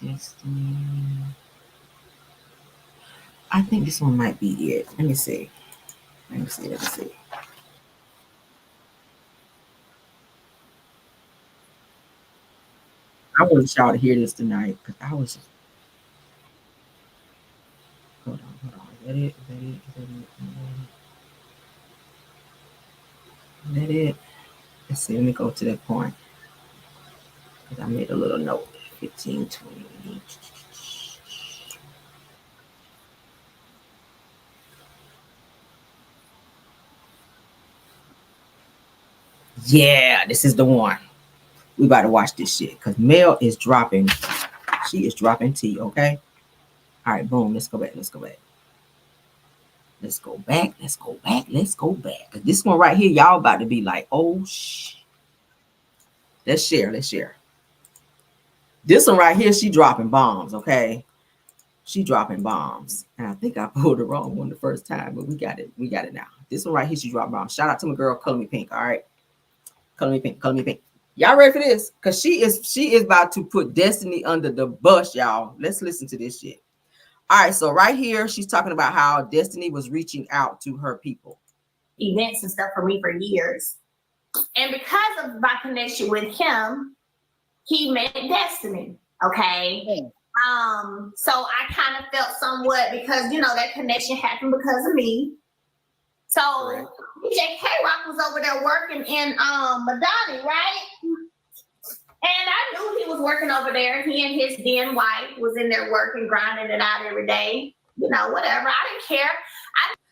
Destiny. I think this one might be it. Let me see. Let me see. I want y'all to hear this tonight because I was just. Hold on. Is that it? Is that it? Let's see. Let me go to that point. Because I made a little note. 15, 20. Yeah, this is the one. We about to watch this shit because Mel is dropping. She is dropping tea, okay? All right, boom. Let's go back. Let's go back. This one right here, y'all about to be like, oh, shit. Let's share. This one right here, she dropping bombs, okay? She dropping bombs. And I think I pulled the wrong one the first time, but we got it. We got it now. This one right here, she dropping bombs. Shout out to my girl, Color Me Pink, all right? Color Me Pink. Y'all ready for this? Because she is about to put Destiny under the bus, y'all. Let's listen to this shit. All right, so right here, she's talking about how Destiny was reaching out to her people. Events and stuff for me for years. And because of my connection with him, he met Destiny, okay? So I kind of felt somewhat because, you know, that connection happened because of me. So DJ K-Rock was over there working in Madani, right? And I knew he was working over there. He and his then wife was in there working, grinding it out every day. You know, whatever. I didn't care.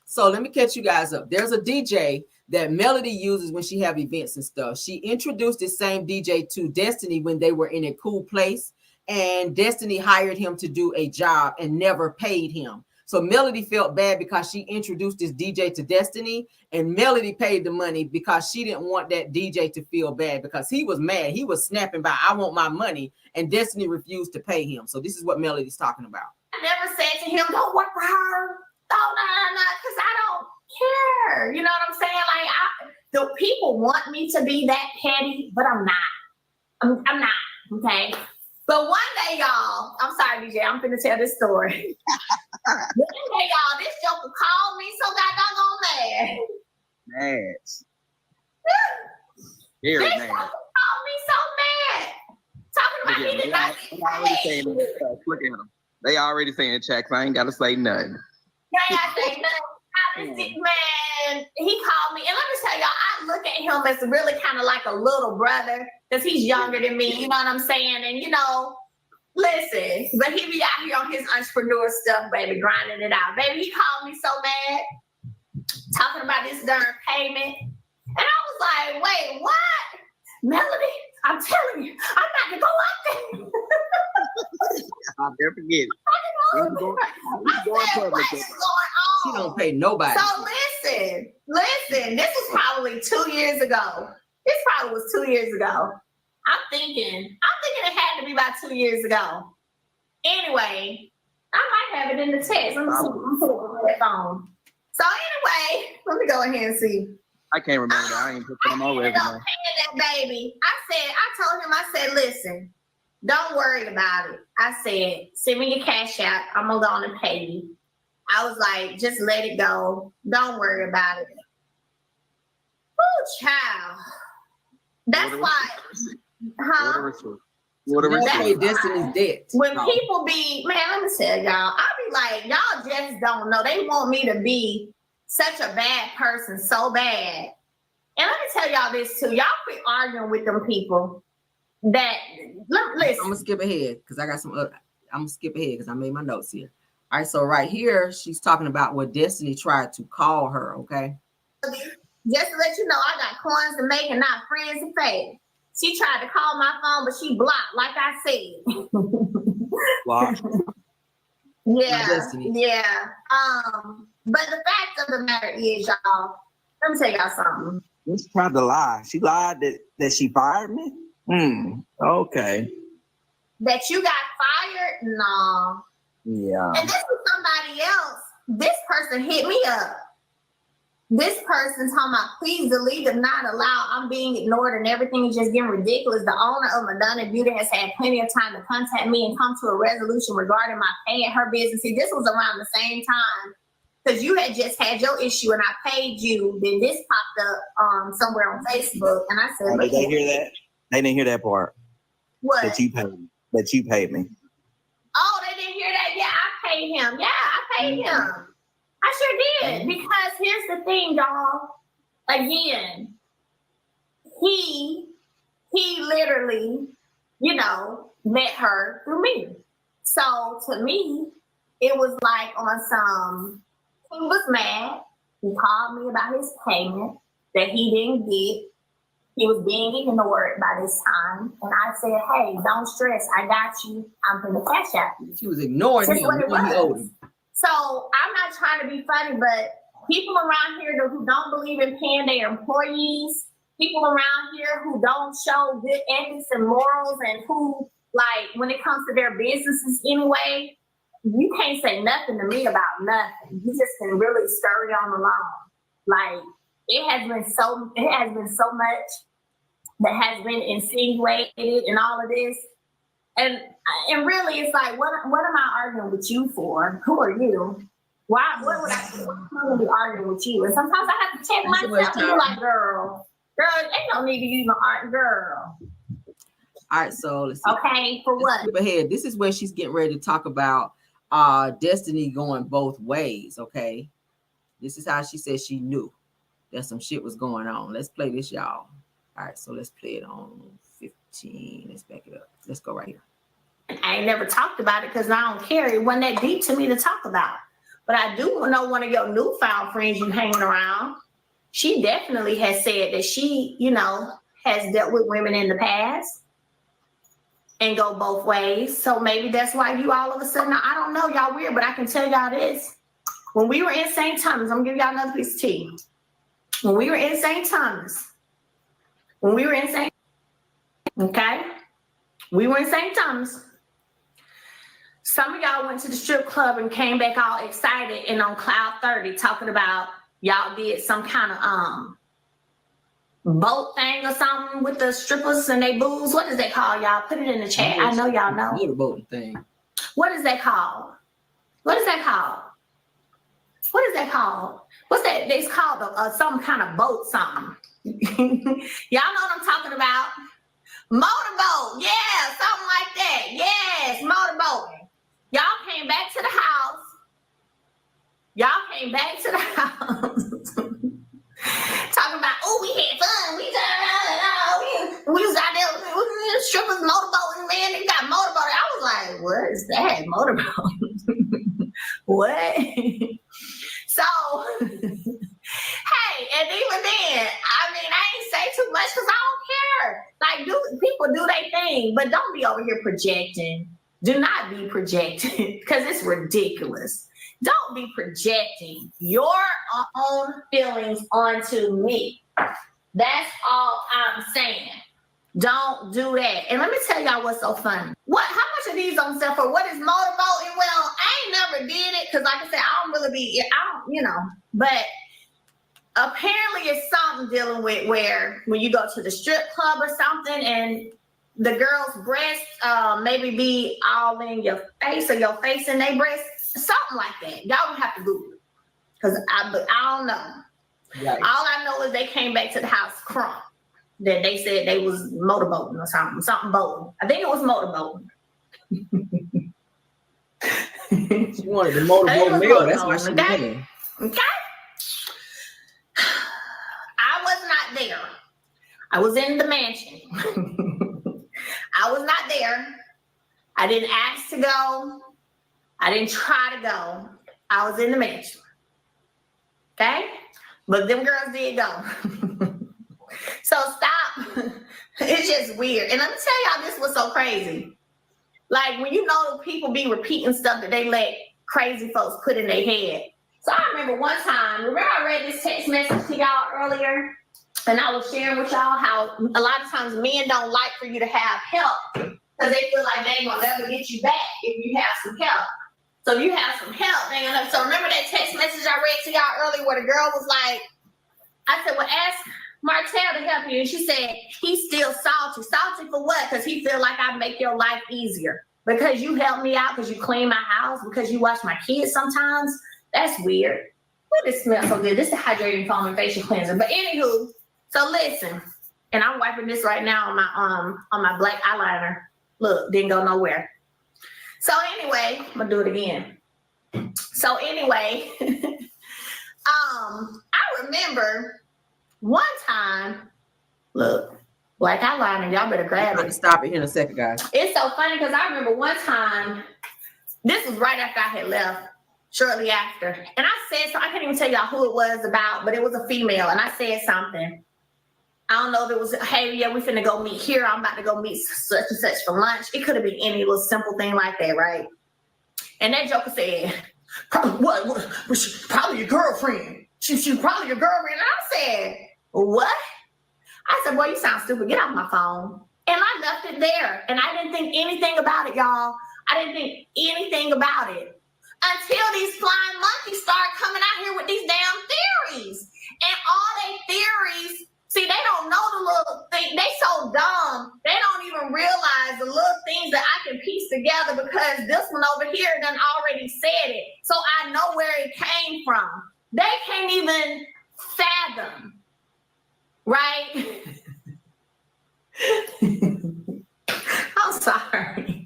So let me catch you guys up. There's a DJ that Melody uses when she have events and stuff. She introduced the same DJ to Destiny when they were in a cool place, and Destiny hired him to do a job and never paid him. So Melody felt bad because she introduced this DJ to Destiny, and Melody paid the money because she didn't want that DJ to feel bad because he was mad. He was snapping by, I want my money, and Destiny refused to pay him. So this is what Melody's talking about. I never said to him, don't work for her. No, because I don't care. You know what I'm saying? Like, the people want me to be that petty, but I'm not. I'm not, okay? But one day, y'all, I'm sorry, DJ, I'm finna tell this story. One day, y'all, this joker called me so goddamn mad. Very this mad. joker called me so mad. Talking about he did not They already saying in the chat. Look at them. They already saying checks. I ain't got to say nothing. Yeah, I say nothing. Man, he called me, and let me tell y'all, I look at him as really kind of like a little brother because he's younger than me. You know what I'm saying? And you know, listen, but he be out here on his entrepreneur stuff, baby, grinding it out. Baby, he called me so mad, talking about this darn payment, and I was like, wait, what? Melody, I'm telling you, I'm not gonna go out there. I'll never forget it. She don't pay nobody. So listen, this was probably 2 years ago. This probably was 2 years ago. I'm thinking it had to be about 2 years ago. Anyway, I might have it in the text. Let me see. I'm putting it on my phone. So anyway, let me go ahead and see. I can't remember that. I ain't put them on resume. That baby. I told him, I said, listen, don't worry about it. I said, send me your cash out. I'm gonna go on and pay you. I was like, just let it go. Don't worry about it. Oh, child. That's why. Huh? Destiny's dead. When people be, man, let me tell y'all, I be like, y'all just don't know. They want me to be such a bad person, so bad. And let me tell y'all this too. Y'all quit arguing with them people that, listen. I'm gonna skip ahead because I got some other, I'm gonna skip ahead because I made my notes here. All right, so right here, she's talking about what Destiny tried to call her, okay? Just to let you know, I got coins to make and not friends to pay. She tried to call my phone, but she blocked, like I said. Wow. Yeah. But the fact of the matter is, y'all, let me tell y'all something. She tried to lie. She lied that she fired me? Okay. That you got fired? No. Yeah. And this was somebody else. This person hit me up. This person's talking about, please delete, if not allow. I'm being ignored and everything is just getting ridiculous. The owner of Madonna Beauty has had plenty of time to contact me and come to a resolution regarding my pay at her business. See, this was around the same time because you had just had your issue and I paid you. Then this popped up somewhere on Facebook and I said, did they hear that? They didn't hear that part. What? That you paid me. Oh, they didn't hear that? Yeah, I paid him. Yeah, I paid him. I sure did, because here's the thing, y'all. Again, he literally, met her through me. So to me, it was like on some, he was mad. He called me about his payment that he didn't get. He was being ignored by this time. And I said, hey, don't stress. I got you. I'm going to cash out you. She was ignoring him when he owed him. So I'm not trying to be funny, but people around here who don't believe in paying their employees, people around here who don't show good ethics and morals and who, like, when it comes to their businesses anyway, you can't say nothing to me about nothing. You just can really scurry on along. Like, it has been so much that has been insinuated and all of this. And really, it's like, what am I arguing with you for? Who are you? Why? What would I be arguing with you? And sometimes I have to check myself and be like, girl, ain't no need to use an art, girl. All right, so let's see. Okay, for what? Skip ahead. This is where she's getting ready to talk about Destiny going both ways, okay? This is how she said she knew that some shit was going on. Let's play this, y'all. All right, so let's play it on 15. Let's back it up. Let's go right here. I ain't never talked about it because I don't care. It wasn't that deep to me to talk about. But I do know one of your newfound friends you hanging around. She definitely has said that she, has dealt with women in the past and go both ways. So maybe that's why you all of a sudden, I don't know, y'all weird, but I can tell y'all this. When we were in St. Thomas, I'm going to give y'all another piece of tea. When we were in St. Thomas, we were in St. Thomas. Some of y'all went to the strip club and came back all excited and on cloud 30 talking about y'all did some kind of boat thing or something with the strippers and they booze. What is that called, y'all? Put it in the chat. I know y'all know. Motorboating thing. What is that called? What is that called? What's that? It's called some kind of boat something. Y'all know what I'm talking about. Motorboat. Yeah, something like that. Yes, motorboating. Y'all came back to the house. Talking about, oh, we had fun. We was out there, strippers motorboating, man. They got motorboating. I was like, what is that? Motorboat? What? So, hey, and even then, I ain't say too much because I don't care. Like, people do their thing, but don't be over here projecting. Do not be projecting because it's ridiculous. Don't be projecting your own feelings onto me. That's all I'm saying. Don't do that. And let me tell y'all what's so funny. How much of these on sale for? What is motorboating? Well, I ain't never did it because, like I said, I don't, but apparently it's something dealing with where when you go to the strip club or something and the girl's breast maybe be all in your face or your face in their breast, something like that. Y'all would have to Google it because I don't know. Yikes. All I know is they came back to the house crunk. That they said they was motorboating or something boating. I think it was motorboating. She wanted the motorboat meal. That's why she did. Okay. I was not there. I was in the mansion. I was not there. I didn't ask to go. I didn't try to go. I was in the mansion. Okay? But them girls did go. So stop. It's just weird. And let me tell y'all, this was so crazy. Like when you know people be repeating stuff that they let crazy folks put in their head. So I remember one time, remember I read this text message to y'all earlier? And I was sharing with y'all how a lot of times men don't like for you to have help because they feel like they ain't gonna never get you back if you have some help. So if you have some help, they gonna. So remember that text message I read to y'all earlier where the girl was like, I said, well, ask Martel to help you. And she said, he's still salty. Salty for what? Because he feel like I make your life easier. Because you help me out, because you clean my house, because you watch my kids sometimes. That's weird. Oh, this smells so good. This is the hydrating foam and facial cleanser. But anywho, so listen, and I'm wiping this right now on my black eyeliner. Look, didn't go nowhere. So anyway, I'm gonna do it again. So anyway, I remember one time, look, black eyeliner, y'all better grab it. Stop it here in a second, guys. It's so funny because I remember one time, this was right after I had left, shortly after. And I said, so I can't even tell y'all who it was about, but it was a female. And I said something. I don't know if it was, hey, yeah, we finna go meet here. I'm about to go meet such and such for lunch. It could have been any little simple thing like that, right? And that joker said, probably your girlfriend. She's probably your girlfriend. And I said, what? I said, boy, you sound stupid. Get off my phone. And I left it there. And I didn't think anything about it, y'all. I didn't think anything about it until these flying monkeys started coming out here with these damn theories. And all they theories, see, they don't know the little thing. They so dumb. They don't even realize the little things that I can piece together because this one over here done already said it. So I know where it came from. They can't even fathom. Right? I'm sorry.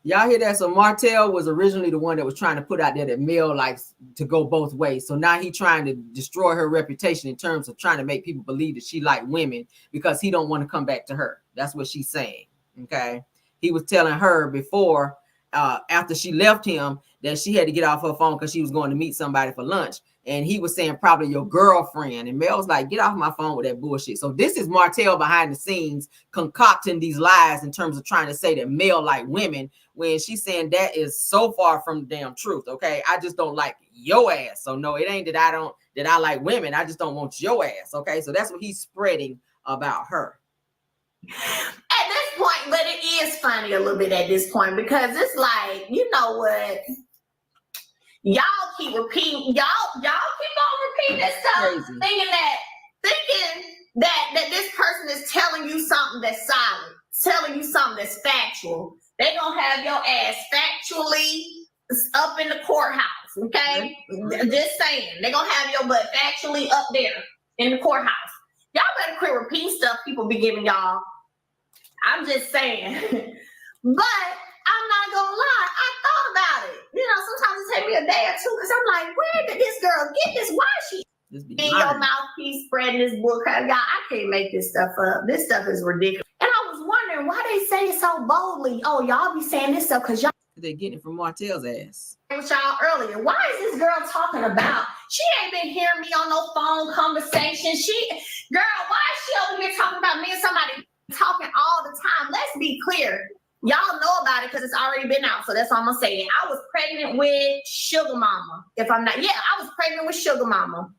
Y'all hear that? So Martel was originally the one that was trying to put out there that Mel likes to go both ways. So now he's trying to destroy her reputation in terms of trying to make people believe that she like women because he don't want to come back to her. That's what she's saying. Okay. He was telling her before, after she left him, that she had to get off her phone because she was going to meet somebody for lunch. And he was saying probably your girlfriend. And Mel was like, get off my phone with that bullshit. So this is Martel behind the scenes concocting these lies in terms of trying to say that Mel like women when she's saying that is so far from the damn truth. Okay. I just don't like your ass. So no, it ain't that I like women. I just don't want your ass. Okay. So that's what he's spreading about her. At this point, but it is funny a little bit at this point because it's like, you know what? Y'all keep repeating, y'all keep on repeating this stuff, crazy. thinking that this person is telling you something that's solid, telling you something that's factual. They gonna have your ass factually up in the courthouse, okay? Mm-hmm. Just saying, they gonna have your butt factually up there in the courthouse. Y'all better quit repeating stuff people be giving y'all. I'm just saying, but I'm not gonna lie, I thought about it. You know, sometimes it takes me a day or two because I'm like, where did this girl get this? Why is she in your mouthpiece spreading this bullcrap? Y'all, I can't make this stuff up. This stuff is ridiculous. And I was wondering why they say it so boldly. Oh, y'all be saying this stuff because y'all. They're getting it from Martel's ass. With y'all earlier. Why is this girl talking about? She ain't been hearing me on no phone conversation. Girl, why is she over here talking about me and somebody talking all the time? Let's be clear. Y'all know about it because it's already been out. So that's all I'm going to say. I was pregnant with Sugar Mama. I was pregnant with Sugar Mama.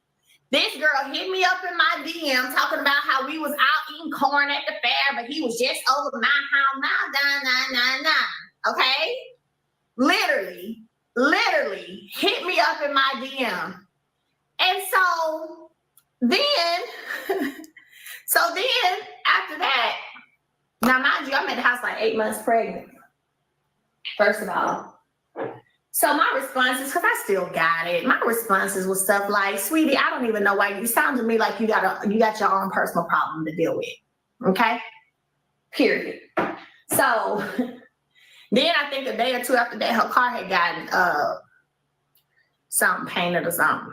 This girl hit me up in my DM talking about how we was out eating corn at the fair, but he was just over my house. Okay? Literally hit me up in my DM. And so then after that, now mind you, I'm at the house like 8 months pregnant. First of all. So my responses, because I still got it, my responses was stuff like, sweetie, I don't even know why you sound to me like you got your own personal problem to deal with. Okay? Period. So then I think a day or two after that, her car had gotten something painted or something.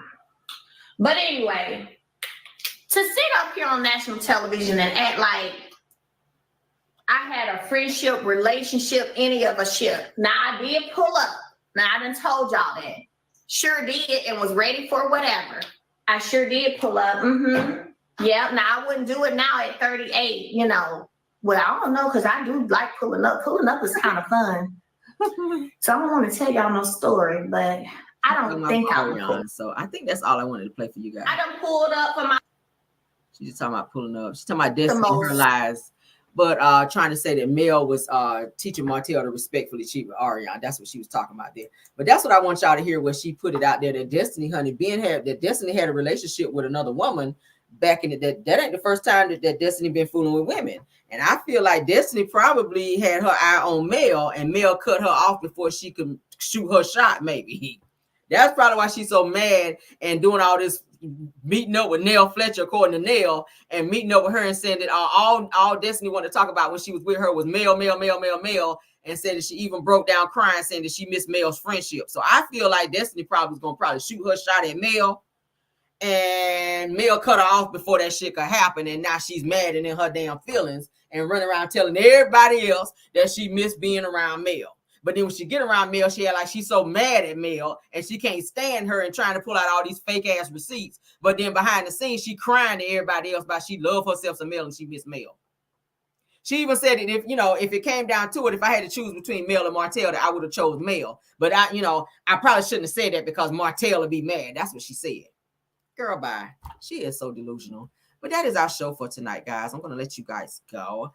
But anyway, to sit up here on national television and act like I had a friendship, relationship, any of a ship. Now I did pull up. Now I done told y'all that. Sure did and was ready for whatever. I sure did pull up. Yeah, now I wouldn't do it now at 38, you know. Well, I don't know, because I do like pulling up. Pulling up is kind of fun. So I don't want to tell y'all no story, but I don't think I'm So I think that's all I wanted to play for you guys. I done pulled up for my. She's just talking about pulling up. She's talking about Destiny in her lies. But trying to say that Mel was teaching Martel to respectfully cheat with Ariana. That's what she was talking about there. But that's what I want y'all to hear, where she put it out there that Destiny, honey, that Destiny had a relationship with another woman back in that ain't the first time that Destiny been fooling with women. And I feel like Destiny probably had her eye on Mel, and Mel cut her off before she could shoot her shot, maybe. That's probably why she's so mad and doing all this, meeting up with Nell Fletcher, according to Nell, and meeting up with her and saying that all Destiny wanted to talk about when she was with her was Mel, and said that she even broke down crying, saying that she missed Mel's friendship. So I feel like Destiny probably was going to shoot her shot at Mel, and Mel cut her off before that shit could happen, and now she's mad and in her damn feelings and running around telling everybody else that she missed being around Mel. But then when she get around Mel, she had like she's so mad at Mel and she can't stand her and trying to pull out all these fake ass receipts. But then behind the scenes, she crying to everybody else about she loved herself some Mel and she missed Mel. She even said that if it came down to it, if I had to choose between Mel and Martel, that I would have chose Mel. But I probably shouldn't have said that because Martel would be mad. That's what she said. Girl, bye. She is so delusional. But that is our show for tonight, guys. I'm gonna let you guys go.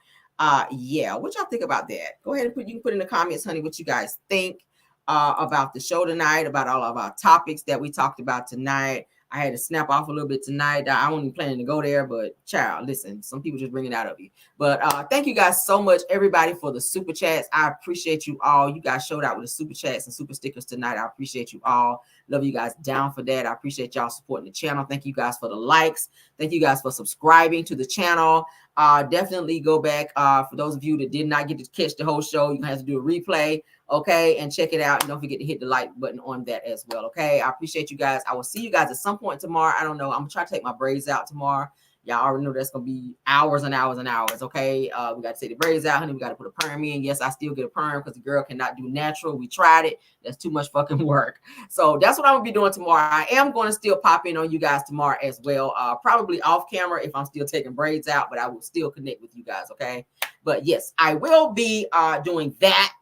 Yeah, what y'all think about that? Go ahead and you can put in the comments, honey, what you guys think about the show tonight, about all of our topics that we talked about tonight. I had to snap off a little bit tonight. I wasn't planning to go there, but child, listen, some people just bring it out of you. But thank you guys so much, everybody, for the super chats. I appreciate you all. You guys showed out with the super chats and super stickers tonight. I appreciate you all. Love you guys down for that. I appreciate y'all supporting the channel. Thank you guys for the likes. Thank you guys for subscribing to the channel. Definitely go back. For those of you that did not get to catch the whole show, you have to do a replay. Okay, and check it out. And don't forget to hit the like button on that as well. Okay, I appreciate you guys. I will see you guys at some point tomorrow. I don't know. I'm gonna try to take my braids out tomorrow. Y'all already know that's gonna be hours and hours and hours. Okay, we got to take the braids out, honey. We got to put a perm in. Yes, I still get a perm because the girl cannot do natural. We tried it. That's too much fucking work. So that's what I'm gonna be doing tomorrow. I am going to still pop in on you guys tomorrow as well. Probably off camera if I'm still taking braids out, but I will still connect with you guys. Okay, but yes, I will be doing that.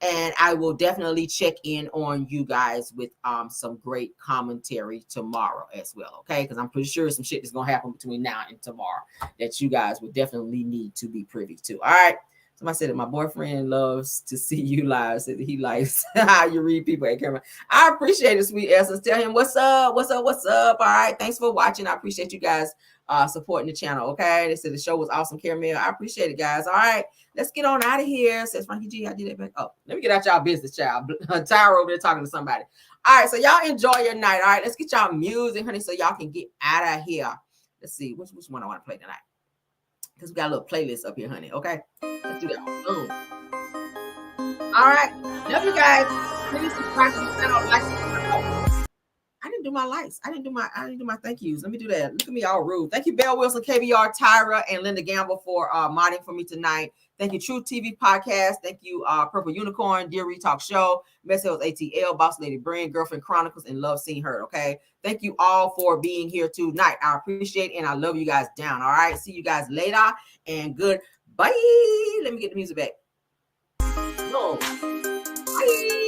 And I will definitely check in on you guys with some great commentary tomorrow as well, okay? Because I'm pretty sure some shit is going to happen between now and tomorrow that you guys would definitely need to be privy to, all right? Somebody said that my boyfriend loves to see you live. Said that he likes how you read people at camera. I appreciate it, sweet Essence. Tell him what's up, what's up, what's up, all right? Thanks for watching. I appreciate you guys supporting the channel, okay? They said the show was awesome, Caramel. I appreciate it, guys, all right? Let's get on out of here. Says Frankie G. I did it back. Oh, let me get out y'all business, child. Tyra over there talking to somebody. All right, so y'all enjoy your night. All right, let's get y'all music, honey, so y'all can get out of here. Let's see which one I want to play tonight. Because we got a little playlist up here, honey. Okay, let's do that. Boom. All right, love you guys. Please subscribe to the channel. Like. I didn't do my likes. I didn't do my thank yous. Let me do that. Look at me all rude. Thank you, Belle Wilson, KBR, Tyra, and Linda Gamble for modding for me tonight. Thank you, Truth TV Podcast. Thank you, Purple Unicorn, Dear Retalk Show, Messels ATL, Boss Lady Brand, Girlfriend Chronicles, and Love Seen Heard. Okay. Thank you all for being here tonight. I appreciate and I love you guys down. All right. See you guys later and good. Bye. Let me get the music back. No. Bye.